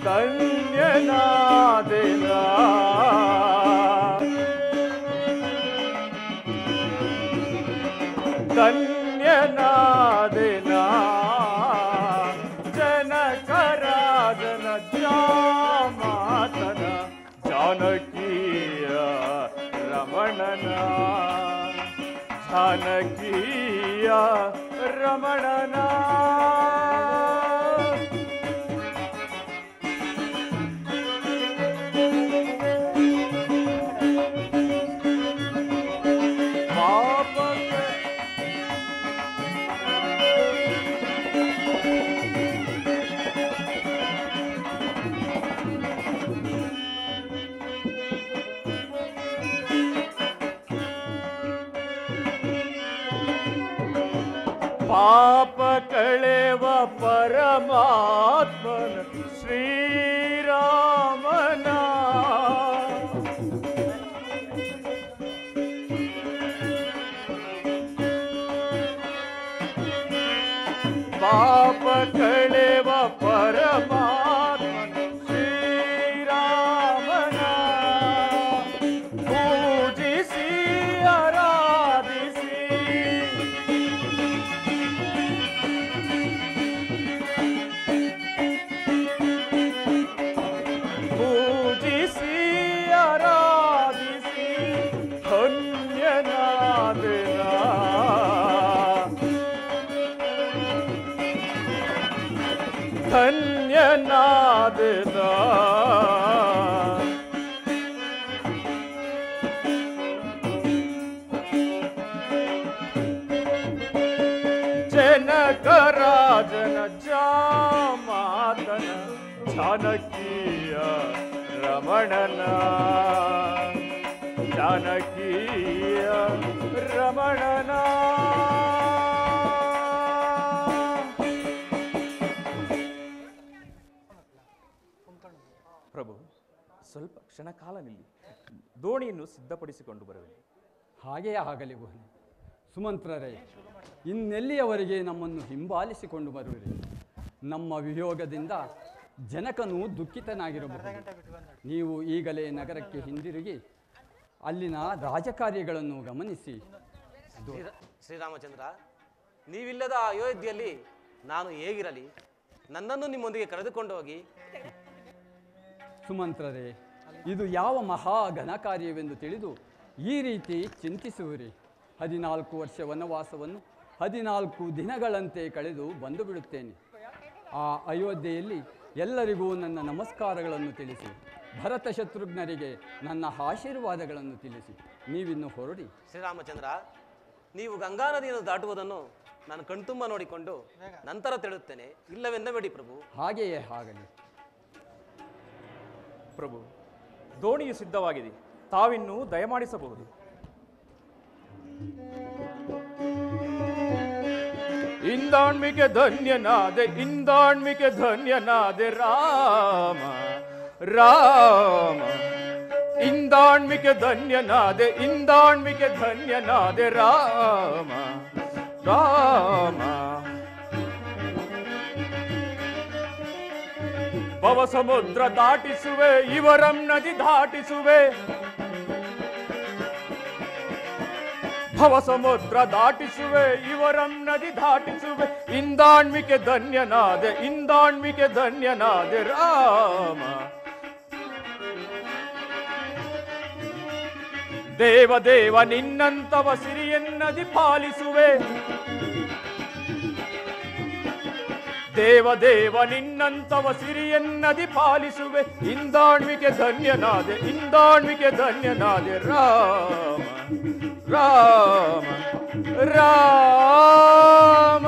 Speaker 5: ಧನ್ಯನಾದೆನ ಧನ್ಯನಾದೆನ ಜನಕ ರಾಜನ ಜಾಮಾತನ ಜಾನಕಿಯ ರಮಣನ ಜಾನಕಿಯ ರಮಣನ ಪಾಪ ಕಳೆವ ಪರಮಾತ್ಮನ ಆದೆನ ಜನಕರಾಜನ ಜಾಮಾತನ ಜಾನಕಿಯ ರಮಣನ ಜಾನಕಿಯ ರಮಣನ ಪ್ರಭು, ಸ್ವಲ್ಪ ಕ್ಷಣಕಾಲ ನಿಲ್ಲಿ. ದೋಣಿಯನ್ನು ಸಿದ್ಧಪಡಿಸಿಕೊಂಡು ಬರುವೆ.
Speaker 4: ಹಾಗೆಯೇ ಆಗಲಿ ಗೋಹನೆ. ಸುಮಂತ್ರರೇ, ಇನ್ನೆಲ್ಲಿಯವರೆಗೆ ನಮ್ಮನ್ನು ಹಿಂಬಾಲಿಸಿಕೊಂಡು ಬರುವಿರಿ? ನಮ್ಮ ವಿಯೋಗದಿಂದ ಜನಕನು ದುಃಖಿತನಾಗಿರಬಹುದು. ನೀವು ಈಗಲೇ ನಗರಕ್ಕೆ ಹಿಂದಿರುಗಿ ಅಲ್ಲಿನ ರಾಜಕಾರ್ಯಗಳನ್ನು ಗಮನಿಸಿ.
Speaker 7: ಶ್ರೀರಾಮಚಂದ್ರ, ನೀವಿಲ್ಲದ ಅಯೋಧ್ಯೆಯಲ್ಲಿ ನಾನು ಹೇಗಿರಲಿ? ನನ್ನನ್ನು ನಿಮ್ಮೊಂದಿಗೆ ಕರೆದುಕೊಂಡು ಹೋಗಿ.
Speaker 4: ಸುಮಂತ್ರರೇ, ಇದು ಯಾವ ಮಹಾ ಘನಕಾರ್ಯವೆಂದು ತಿಳಿದು ಈ ರೀತಿ ಚಿಂತಿಸುವಿರಿ? 14 ವರ್ಷ ವನವಾಸವನ್ನು 14 ದಿನಗಳಂತೆ ಕಳೆದು ಬಂದು ಬಿಡುತ್ತೇನೆ. ಆ ಅಯೋಧ್ಯೆಯಲ್ಲಿ ಎಲ್ಲರಿಗೂ ನನ್ನ ನಮಸ್ಕಾರಗಳನ್ನು ತಿಳಿಸಿ, ಭರತ ಶತ್ರುಘ್ನರಿಗೆ ನನ್ನ ಆಶೀರ್ವಾದಗಳನ್ನು ತಿಳಿಸಿ ನೀವಿನ್ನು ಹೊರಡಿ.
Speaker 7: ಶ್ರೀರಾಮಚಂದ್ರ, ನೀವು ಗಂಗಾ ನದಿಯನ್ನು ದಾಟುವುದನ್ನು ನಾನು ಕಣ್ತುಂಬ ನೋಡಿಕೊಂಡು ನಂತರ ತಿಳಿಯುತ್ತೇನೆ. ಇಲ್ಲವೆನ್ನಬೇಡಿ ಪ್ರಭು.
Speaker 4: ಹಾಗೆಯೇ ಆಗಲಿ.
Speaker 5: ಪ್ರಭು, ದೋಣಿಯು ಸಿದ್ಧವಾಗಿದೆ, ತಾವಿನ್ನು ದಯಮಾಡಿಸಬಹುದು. ಇಂದಾಣ್ಮಿಕೆ ಧನ್ಯನಾದೆ, ಇಂದಾಣ್ಮಿಕೆ ಧನ್ಯನಾದೆ ರಾಮ ರಾಮ. ಇಂದಾಣ್ಮಿಕೆ ಧನ್ಯನಾದೆ, ಇಂದಾಣ್ಮಿಕೆ ಧನ್ಯನಾದೆ ರಾಮ ರಾಮ. ಭವ ಸಮುದ್ರ ದಾಟಿಸುವೆ, ಇವರಂ ನದಿ ದಾಟಿಸುವೆ. ಭವ ಸಮುದ್ರ ದಾಟಿಸುವೆ, ಇವರಂ ನದಿ ದಾಟಿಸುವೆ. ಇಂದಾಣ್ಮಿಕೆ ಧನ್ಯನಾದೆ, ಇಂದಾಣ್ಮಿಕೆ ಧನ್ಯನಾದೆ ರಾಮ. ದೇವ ದೇವ ನಿನ್ನಂತವ ಸಿರಿಯನ್ನದಿ ಪಾಲಿಸುವೆ. ದೇವ ದೇವ ನಿನ್ನಂತವ ಸಿರಿಯನ್ನದಿ ಪಾಲಿಸುವೆ. ಇಂದಾಣ್ಮಿಕೆ ಧನ್ಯನಾದೆ, ಇಂದಾಣ್ಮಿಕೆ ಧನ್ಯನಾದೆ ರಾಮ ರಾಮ ರಾಮ.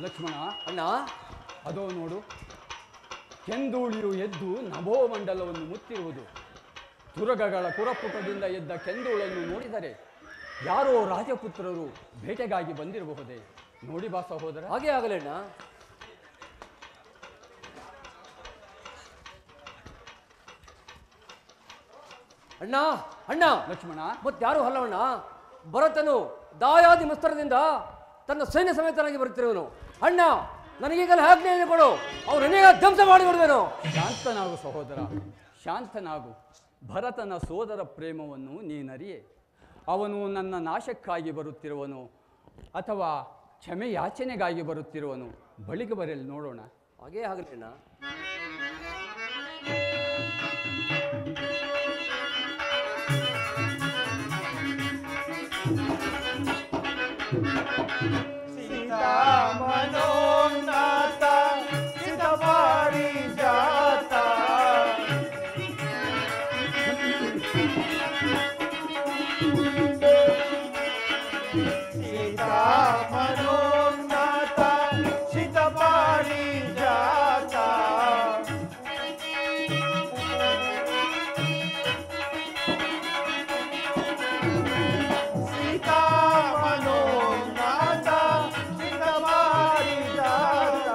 Speaker 4: ಲಕ್ಷ್ಮಣ,
Speaker 8: ಅಣ್ಣ,
Speaker 4: ಅದೋ ನೋಡು, ಕೆಂದೂಳಿಯು ಎದ್ದು ನಭೋಮಂಡಲವನ್ನು ಮುತ್ತಿರುವುದು. ತುರಗಗಳ ಕುರಪುಟದಿಂದ ಎದ್ದ ಕೆಂದೂಳನ್ನು ನೋಡಿದರೆ ಯಾರೋ ರಾಜಪುತ್ರರು ಬೇಟೆಗಾಗಿ ಬಂದಿರಬಹುದೇ? ನೋಡಿ ಬಾ ಸಹೋದರ.
Speaker 8: ಹಾಗೆ ಆಗಲಿ ಅಣ್ಣ. ಅಣ್ಣ ಅಣ್ಣ,
Speaker 4: ಲಕ್ಷ್ಮಣ,
Speaker 8: ಮತ್ತಾರು ಅಲ್ಲವಣ್ಣ, ಭರತನು ದಾಯಾದಿ ಮಸ್ತರದಿಂದ ತನ್ನ ಸೈನ್ಯ ಸಮೇತನಾಗಿ ಬರುತ್ತಿರುವನು. ಅಣ್ಣ, ನನಗೀಗಲೇ ಆಜ್ಞೆಯನ್ನು ಕೊಡು, ಅವರನ್ನೇ ಧ್ವಂಸ ಮಾಡಿಬಿಡುವೆನು.
Speaker 4: ಶಾಂತನಾಗು ಸಹೋದರ, ಶಾಂತನಾಗು. ಭರತನ ಸೋದರ ಪ್ರೇಮವನ್ನು ನೀನರಿಯೆ. ಅವನು ನನ್ನ ನಾಶಕ್ಕಾಗಿ ಬರುತ್ತಿರುವನು ಅಥವಾ ಕ್ಷಮೆ ಯಾಚನೆಗಾಗಿ ಬರುತ್ತಿರುವನು? ಬಳಿಗೆ ಬರಲಿ ನೋಡೋಣ.
Speaker 8: ಹಾಗೇ ಆಗಲಿ ಅಣ್ಣ.
Speaker 2: ಮನೋನಾಥ ಸಿದ್ಧಪಾರಿ ಜಾತ ಸೀತಾ ಮನೋನಾಥ ಸಿದ್ಧಪಾರಿ ಜಾತ. ಸೀತಾ ಮನೋನಾಥ ಸಿದ್ಧಪಾರಿ ಜಾತ.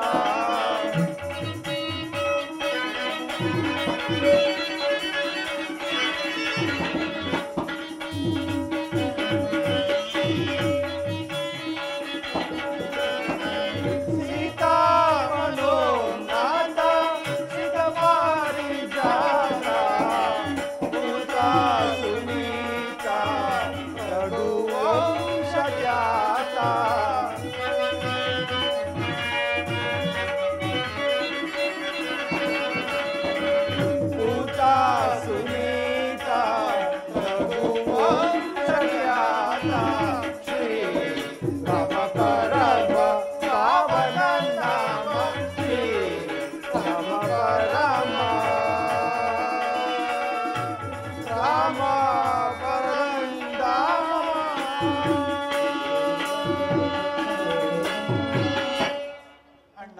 Speaker 2: ಅಣ್ಣ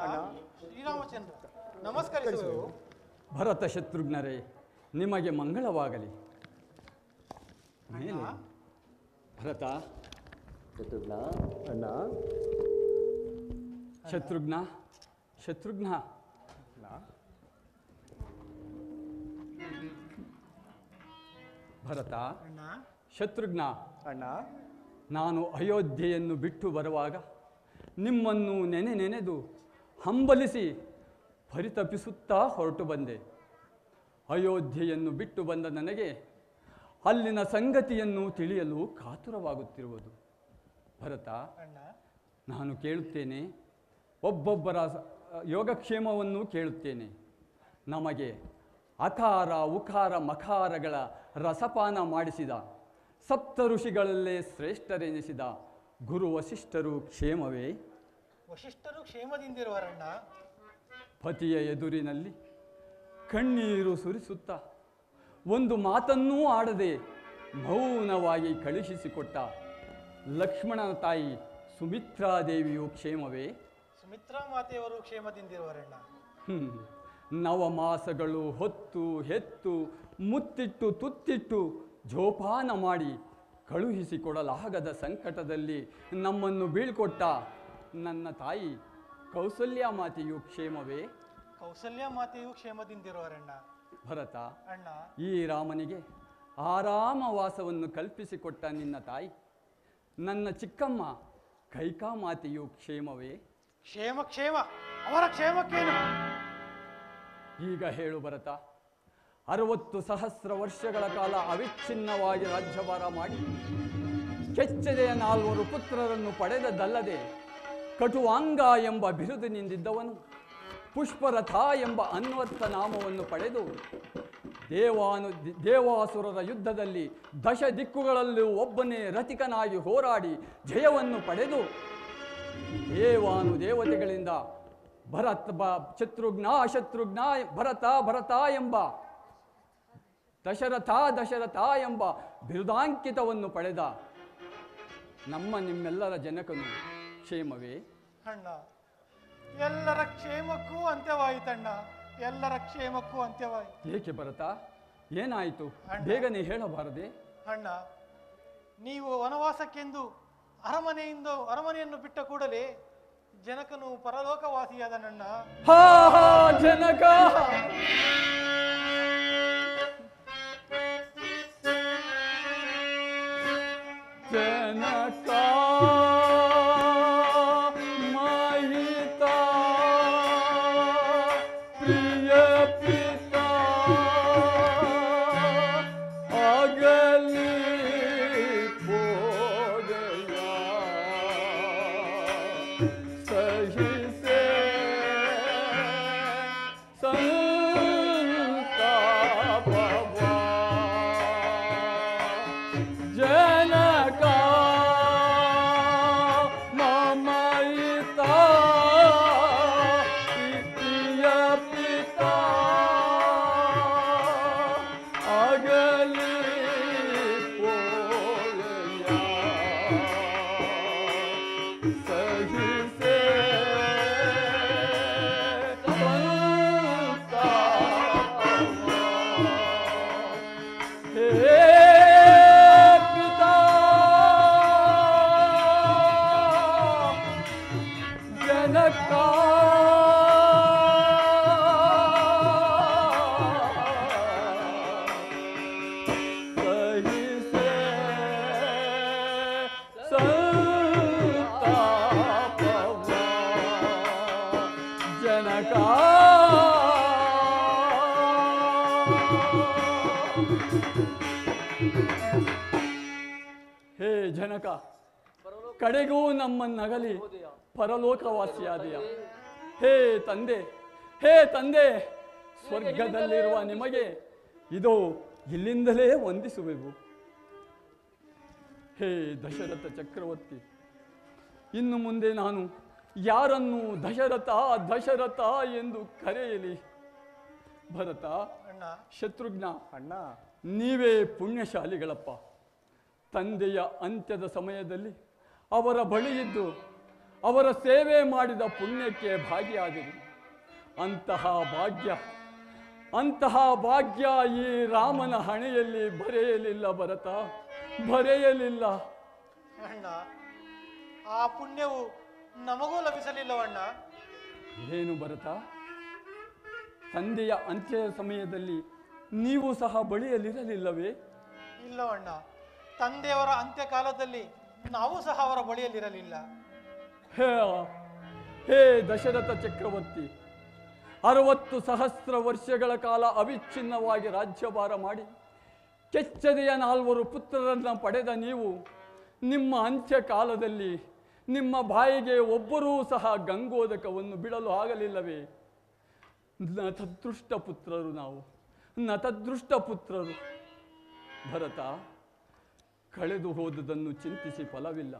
Speaker 2: ಶ್ರೀರಾಮಚಂದ್ರ ನಮಸ್ಕರಿಸುವೆವು.
Speaker 4: ಭರತ ಶತ್ರುಘ್ನರೇ, ನಿಮಗೆ ಮಂಗಳವಾಗಲಿ. ಮೇಲೆ ಭರತ
Speaker 1: ಅಣ್ಣ
Speaker 4: ಶತ್ರುಘ್ನ ಶತ್ರುಘ್ನ ಭರತ
Speaker 2: ಅಣ್ಣ
Speaker 4: ಶತ್ರುಘ್ನ,
Speaker 1: ಅಣ್ಣ
Speaker 4: ನಾನು ಅಯೋಧ್ಯೆಯನ್ನು ಬಿಟ್ಟು ಬರುವಾಗ ನಿಮ್ಮನ್ನು ನೆನೆದು ಹಂಬಲಿಸಿ ಪರಿತಪಿಸುತ್ತಾ ಹೊರಟು ಬಂದೆ. ಅಯೋಧ್ಯೆಯನ್ನು ಬಿಟ್ಟು ಬಂದ ನನಗೆ ಅಲ್ಲಿನ ಸಂಗತಿಯನ್ನು ತಿಳಿಯಲು ಕಾತುರವಾಗುತ್ತಿರುವುದು. ಭರತ,
Speaker 2: ಅಣ್ಣ
Speaker 4: ನಾನು ಕೇಳುತ್ತೇನೆ, ಒಬ್ಬೊಬ್ಬರ ಯೋಗಕ್ಷೇಮವನ್ನು ಕೇಳುತ್ತೇನೆ. ನಮಗೆ ಅಕಾರ ಉಕಾರ ಮಕಾರಗಳ ರಸಪಾನ ಮಾಡಿಸಿದ ಸಪ್ತ ಋಷಿಗಳಲ್ಲೇ ಶ್ರೇಷ್ಠರೆನಿಸಿದ ಗುರು ವಸಿಷ್ಠರು ಕ್ಷೇಮವೇ?
Speaker 2: ವಶಿಷ್ಠರು ಕ್ಷೇಮದಿಂದಿರುವರಣ್ಣ.
Speaker 4: ಪತಿಯ ಎದುರಿನಲ್ಲಿ ಕಣ್ಣೀರು ಸುರಿಸುತ್ತಾ ಒಂದು ಮಾತನ್ನೂ ಆಡದೆ ಮೌನವಾಗಿ ಕಳುಹಿಸಿಕೊಟ್ಟ ಲಕ್ಷ್ಮಣನ ತಾಯಿ ಸುಮಿತ್ರಾದೇವಿಯು ಕ್ಷೇಮವೇ?
Speaker 2: ಸುಮಿತ್ರಾ ಮಾತೆಯವರು ಕ್ಷೇಮದಿಂದಿರುವರಣ್ಣ.
Speaker 4: ನವಮಾಸಗಳು ಹೊತ್ತು ಹೆತ್ತು ಮುತ್ತಿಟ್ಟು ತುತ್ತಿಟ್ಟು ಜೋಪಾನ ಮಾಡಿ ಕಳುಹಿಸಿಕೊಡಲಾಗದ ಸಂಕಟದಲ್ಲಿ ನಮ್ಮನ್ನು ಬೀಳ್ಕೊಟ್ಟ ನನ್ನ ತಾಯಿ ಕೌಸಲ್ಯ ಮಾತೆಯು ಕ್ಷೇಮವೇ?
Speaker 2: ಕೌಸಲ್ಯ ಮಾತೆಯು ಕ್ಷೇಮದಿಂದಿರುವರಣ್ಣ.
Speaker 4: ಭರತ,
Speaker 2: ಅಣ್ಣ
Speaker 4: ಈ ರಾಮನಿಗೆ ಆರಾಮವಾಸವನ್ನು ಕಲ್ಪಿಸಿಕೊಟ್ಟ ನಿನ್ನ ತಾಯಿ ನನ್ನ ಚಿಕ್ಕಮ್ಮ ಕೈಕಾ ಮಾತೆಯು ಕ್ಷೇಮವೇ?
Speaker 2: ಕ್ಷೇಮ ಕ್ಷೇಮ, ಅವರ ಕ್ಷೇಮಕ್ಕೇನು?
Speaker 4: ಈಗ ಹೇಳು ಭರತ, 60,000 ವರ್ಷಗಳ ಕಾಲ ಅವಿಚ್ಛಿನ್ನವಾಗಿ ರಾಜ್ಯಭಾರ ಮಾಡಿ ಕೆಚ್ಚೆದೆಯ 4 ಪುತ್ರರನ್ನು ಪಡೆದದ್ದಲ್ಲದೆ ಕಟುವಾಂಗ ಎಂಬ ಬಿರುದಿನಿಂದಿದ್ದವನು ಪುಷ್ಪರಥ ಎಂಬ ಅನ್ವರ್ಥ ನಾಮವನ್ನು ಪಡೆದು ದೇವಾಸುರರ ಯುದ್ಧದಲ್ಲಿ 10 ದಿಕ್ಕುಗಳಲ್ಲೂ ಒಬ್ಬನೇ ರಥಿಕನಾಗಿ ಹೋರಾಡಿ ಜಯವನ್ನು ಪಡೆದು ದೇವಾನುದೇವತೆಗಳಿಂದ ಶತ್ರುಘ್ನ ಅಶತ್ರುಘ್ನ ಭರತ ಎಂಬ ದಶರಥ ಎಂಬ ಬಿರುದಾಂಕಿತವನ್ನು ಪಡೆದ ನಿಮ್ಮೆಲ್ಲರ ಜನಕನು ಕ್ಷೇಮವೇ?
Speaker 2: ಅಣ್ಣ, ಎಲ್ಲರ ಕ್ಷೇಮಕ್ಕೂ ಅಂತ್ಯವಾಯಿತಣ್ಣ, ಎಲ್ಲರ ಕ್ಷೇಮಕ್ಕೂ ಅಂತ್ಯವಾಯಿತು.
Speaker 4: ಏಕೆ ಭರತ, ಏನಾಯಿತು? ಬೇಗನೆ ಹೇಳಬಾರದೆ?
Speaker 2: ಅಣ್ಣ, ನೀವು ವನವಾಸಕ್ಕೆಂದು ಅರಮನೆಯನ್ನು ಬಿಟ್ಟ ಕೂಡಲೇ ಜನಕನು ಪರಲೋಕವಾಸಿಯಾದನಣ್ಣ.
Speaker 4: ಜನಕ ಜನಕ ಮಾಹಿತ ಪ್ರಿಯ ಪಿತ ಆಗಲಿ ಬೋದಯ ಸಹಿಸೆ ಸಂತಾಪವ ಜನಕ ಮಮಯಿತ ಪ್ರಿಯ ಪಿತ ಆಗಲಿ ಪೋಯ ಸಹಿಸೆ ಹೇ ಜನಕ, ಕಡೆಗೂ ನಮ್ಮನ್ನಗಲಿ ಪರಲೋಕವಾಸಿಯಾದೆಯ. ಹೇ ತಂದೆ, ಸ್ವರ್ಗದಲ್ಲಿರುವ ನಿಮಗೆ ಇದೋ ಇಲ್ಲಿಂದಲೇ ವಂದಿಸುವೆವು. ಹೇ ದಶರಥ ಚಕ್ರವರ್ತಿ, ಇನ್ನು ಮುಂದೆ ನಾನು ಯಾರನ್ನು ದಶರಥ ಎಂದು ಕರೆಯಲಿ? ಭರತ,
Speaker 2: ಅಣ್ಣ
Speaker 4: ಶತ್ರುಘ್ನ,
Speaker 1: ಅಣ್ಣ
Speaker 4: ನೀವೇ ಪುಣ್ಯಶಾಲಿಗಳಪ್ಪ. ತಂದೆಯ ಅಂತ್ಯದ ಸಮಯದಲ್ಲಿ ಅವರ ಬಳಿಯಿದ್ದು ಅವರ ಸೇವೆ ಮಾಡಿದ ಪುಣ್ಯಕ್ಕೆ ಭಾಗಿಯಾದಿರಿ. ಅಂತಹ ಭಾಗ್ಯ ಈ ರಾಮನ ಹಣೆಯಲ್ಲಿ ಬರೆಯಲಿಲ್ಲ ಭರತ, ಬರೆಯಲಿಲ್ಲ.
Speaker 2: ಅಣ್ಣ, ಆ ಪುಣ್ಯವು ನಮಗೂ ಲಭಿಸಲಿಲ್ಲವಣ್ಣ.
Speaker 4: ಏನು ಭರತ, ತಂದೆಯ ಅಂತ್ಯದ ಸಮಯದಲ್ಲಿ ನೀವು ಸಹ ಬಳಿಯಲಿರಲಿಲ್ಲವೇ?
Speaker 2: ಇಲ್ಲವಣ್ಣ, ತಂದೆಯವರ ಅಂತ್ಯಕಾಲದಲ್ಲಿ ನಾವು ಸಹ ಅವರ ಬಳಿಯಲ್ಲಿರಲಿಲ್ಲ.
Speaker 4: ಹೇ ದಶರಥ ಚಕ್ರವರ್ತಿ, 60,000 ವರ್ಷಗಳ ಕಾಲ ಅವಿಚ್ಛಿನ್ನವಾಗಿ ರಾಜ್ಯಭಾರ ಮಾಡಿ ಕೆಚ್ಚದೆಯ 4 ಪುತ್ರರನ್ನು ಪಡೆದ ನೀವು ನಿಮ್ಮ ಅಂತ್ಯಕಾಲದಲ್ಲಿ ನಿಮ್ಮ ಬಾಯಿಗೆ ಒಬ್ಬರೂ ಸಹ ಗಂಗೋದಕವನ್ನು ಬಿಡಲು ಆಗಲಿಲ್ಲವೇ? ನತದೃಷ್ಟ ಪುತ್ರರು ನಾವು, ನತದೃಷ್ಟ ಪುತ್ರರು. ಭರತ, ಕಳೆದು ಹೋದುದನ್ನು ಚಿಂತಿಸಿ ಫಲವಿಲ್ಲ.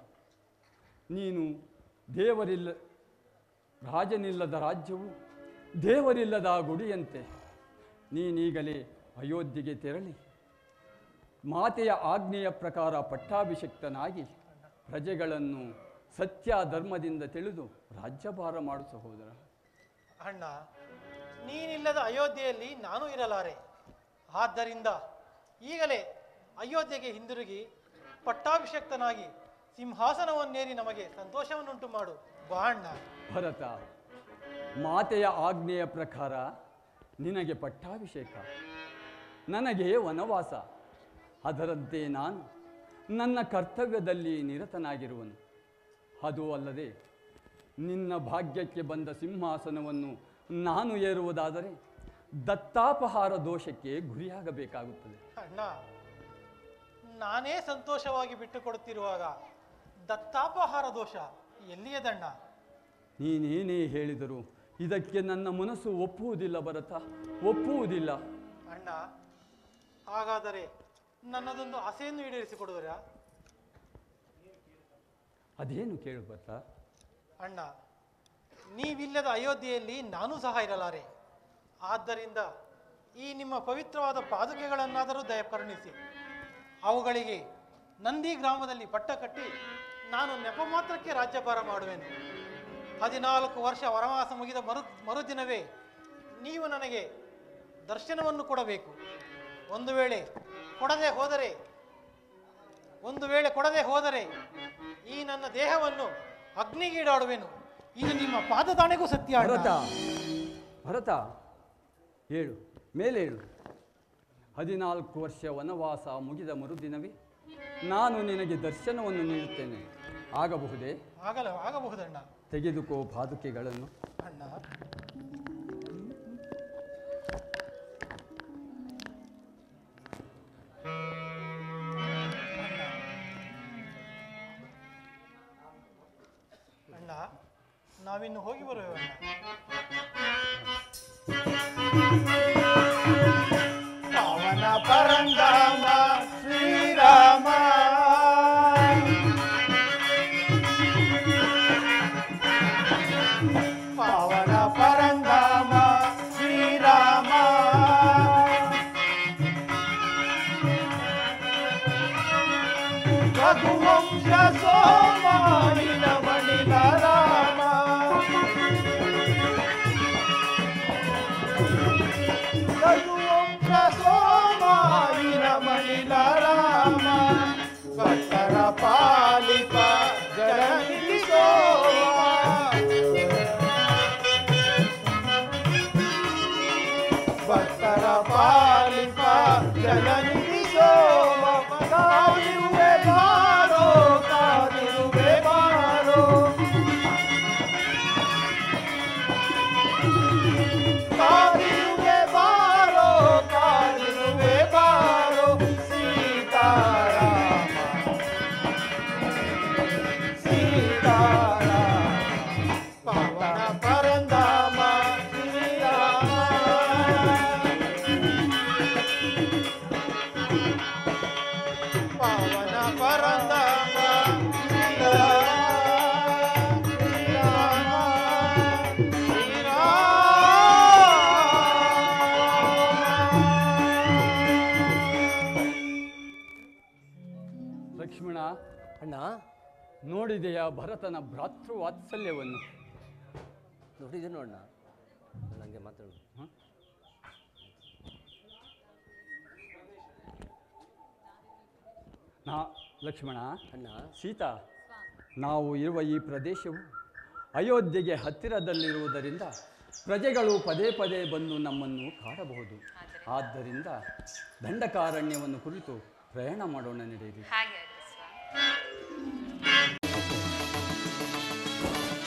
Speaker 4: ನೀನು ರಾಜನಿಲ್ಲದ ರಾಜ್ಯವು ದೇವರಿಲ್ಲದ ಗುಡಿಯಂತೆ. ನೀನೀಗಲೇ ಅಯೋಧ್ಯೆಗೆ ತೆರಳಿ ಮಾತೆಯ ಆಜ್ಞೆಯ ಪ್ರಕಾರ ಪಟ್ಟಾಭಿಷಿಕ್ತನಾಗಿ ಪ್ರಜೆಗಳನ್ನು ಸತ್ಯ ಧರ್ಮದಿಂದ ತಿಳಿದು ರಾಜ್ಯಭಾರ ಮಾಡು ಸಹೋದರ.
Speaker 2: ಅಣ್ಣ, ನೀನಿಲ್ಲದ ಅಯೋಧ್ಯೆಯಲ್ಲಿ ನಾನು ಇರಲಾರೆ. ಆದ್ದರಿಂದ ಈಗಲೇ ಅಯೋಧ್ಯೆಗೆ ಹಿಂದಿರುಗಿ ಪಟ್ಟಾಭಿಷಕ್ತನಾಗಿ ಸಿಂಹಾಸನವನ್ನೇರಿ ನಮಗೆ ಸಂತೋಷವನ್ನುಂಟು ಮಾಡು ಬಾ ಅಣ್ಣ.
Speaker 4: ಭರತ, ಮಾತೆಯ ಆಜ್ಞೆಯ ಪ್ರಕಾರ ನಿನಗೆ ಪಟ್ಟಾಭಿಷೇಕ, ನನಗೆ ವನವಾಸ. ಅದರಂತೆ ನಾನು ನನ್ನ ಕರ್ತವ್ಯದಲ್ಲಿ ನಿರತನಾಗಿರುವನು. ಅದು ಅಲ್ಲದೆ ನಿನ್ನ ಭಾಗ್ಯಕ್ಕೆ ಬಂದ ಸಿಂಹಾಸನವನ್ನು ನಾನು ಏರುವುದಾದರೆ ದತ್ತಾಪಹಾರ ದೋಷಕ್ಕೆ ಗುರಿಯಾಗಬೇಕಾಗುತ್ತದೆ.
Speaker 2: ಅಣ್ಣ, ನಾನೇ ಸಂತೋಷವಾಗಿ ಬಿಟ್ಟು ಕೊಡುತ್ತಿರುವಾಗ ದತ್ತಾಪಹಾರ ದೋಷ ಎಲ್ಲಿಯದಣ್ಣ?
Speaker 4: ನೀನೇನೇ ಹೇಳಿದರೂ ಇದಕ್ಕೆ ನನ್ನ ಮನಸ್ಸು ಒಪ್ಪುವುದಿಲ್ಲ ಭರತ, ಒಪ್ಪುವುದಿಲ್ಲ.
Speaker 2: ಅಣ್ಣ, ಹಾಗಾದರೆ ನನ್ನದೊಂದು ಆಸೆಯನ್ನು ಈಡೇರಿಸಿಕೊಡುವರಾ?
Speaker 4: ಅದೇನು ಕೇಳು ಭರತ?
Speaker 2: ಅಣ್ಣ, ನೀವಿಲ್ಲದ ಅಯೋಧ್ಯೆಯಲ್ಲಿ ನಾನು ಸಹ ಇರಲಾರೆ. ಆದ್ದರಿಂದ ಈ ನಿಮ್ಮ ಪವಿತ್ರವಾದ ಪಾದುಕೆಗಳನ್ನಾದರೂ ದಯ ಕರುಣಿಸಿ ಅವುಗಳಿಗೆ ನಂದಿ ಗ್ರಾಮದಲ್ಲಿ ಪಟ್ಟ ಕಟ್ಟಿ ನಾನು ನೆಪ ಮಾತ್ರಕ್ಕೆ ರಾಜ್ಯಭಾರ ಮಾಡುವೆನು. 14 ವರ್ಷ ವನವಾಸ ಮುಗಿದ ಮರುದಿನವೇ ನೀವು ನನಗೆ ದರ್ಶನವನ್ನು ಕೊಡಬೇಕು. ಒಂದು ವೇಳೆ ಕೊಡದೆ ಹೋದರೆ ಈ ನನ್ನ ದೇಹವನ್ನು ಅಗ್ನಿಗೀಡಾಡುವೆನು. ಇದು ನಿಮ್ಮ ಪಾದದಾಣೆಗೂ ಸತ್ಯ.
Speaker 4: ಭರತ, ಹೇಳು, ಮೇಲೆ ಹೇಳು. 14 ವರ್ಷ ವನವಾಸ ಮುಗಿದ ಮರುದಿನವೇ ನಾನು ನಿನಗೆ ದರ್ಶನವನ್ನು ನೀಡುತ್ತೇನೆ. ಆಗಬಹುದೇ?
Speaker 2: ಆಗಬಹುದಣ್ಣ.
Speaker 4: ತೆಗೆದುಕೋ ಪಾದುಕೆಗಳನ್ನು.
Speaker 2: ಅಣ್ಣ, ಅಣ್ಣ, ನಾವಿನ್ನು ಹೋಗಿ ಬರುವೆವಣ್ಣ.
Speaker 1: ಪವನ ಪರಂಧಾಮ ಶ್ರೀರಾಮ, ಪವನ ಪರಂಧಾಮ ಶ್ರೀರಾಮ, ರಘುವಂಶ ಸೋಮಾನಿನ ಮಣಿಲ ರಾಮ, ರಘುವಂಶ ಸೋಮಾನಿನ ಮಣಿಲ ರಾಮ, ಭಕ್ತರ ಪಾಲಿಪ ಜಗನ್ನಿಧಿ ಸೋಮ, ಭಕ್ತರ ಪಾಲಿಪ ಜಗನ್ನಿಧಿ ಸೋಮ, ಕಾದಿರುವೆ ಬಾರೋ, ಕಾದಿರುವೆ ಬಾರೋ, ಕಾದಿರುವೆ ಬಾರೋ, ಕಾದಿರುವೆ ಬಾರೋ, ಸೀತಾರಾಮ ಸೀತಾರಾಮ, ಪವನ ಪರಂಧಾಮ ಶ್ರೀರಾಮ, ಪವನ ಪರಂಧಾಮ
Speaker 4: ಲಕ್ಷ್ಮಣ,
Speaker 8: ಅಣ್ಣ
Speaker 4: ನೋಡಿದೆಯಾ ಭರತನ ಭ್ರಾತೃ ವಾತ್ಸಲ್ಯವನ್ನು?
Speaker 8: ನೋಡಿದ್ದೇನು ಅಣ್ಣ, ನನಗೆ ಮಾತಾಡು.
Speaker 4: ಲಕ್ಷ್ಮಣ,
Speaker 8: ಅಣ್ಣ
Speaker 4: ಸೀತಾ, ನಾವು ಇರುವ ಈ ಪ್ರದೇಶವು ಅಯೋಧ್ಯೆಗೆ ಹತ್ತಿರದಲ್ಲಿರುವುದರಿಂದ ಪ್ರಜೆಗಳು ಪದೇ ಪದೇ ಬಂದು ನಮ್ಮನ್ನು ಕಾಡಬಹುದು. ಆದ್ದರಿಂದ ದಂಡಕಾರಣ್ಯವನ್ನು ಕುರಿತು ಪ್ರಯಾಣ ಮಾಡೋಣ, ನಡೆಯಿರಿ.
Speaker 6: ಹಾಗೆ ಆಗಲಿ ಸ್ವಾಮಿ.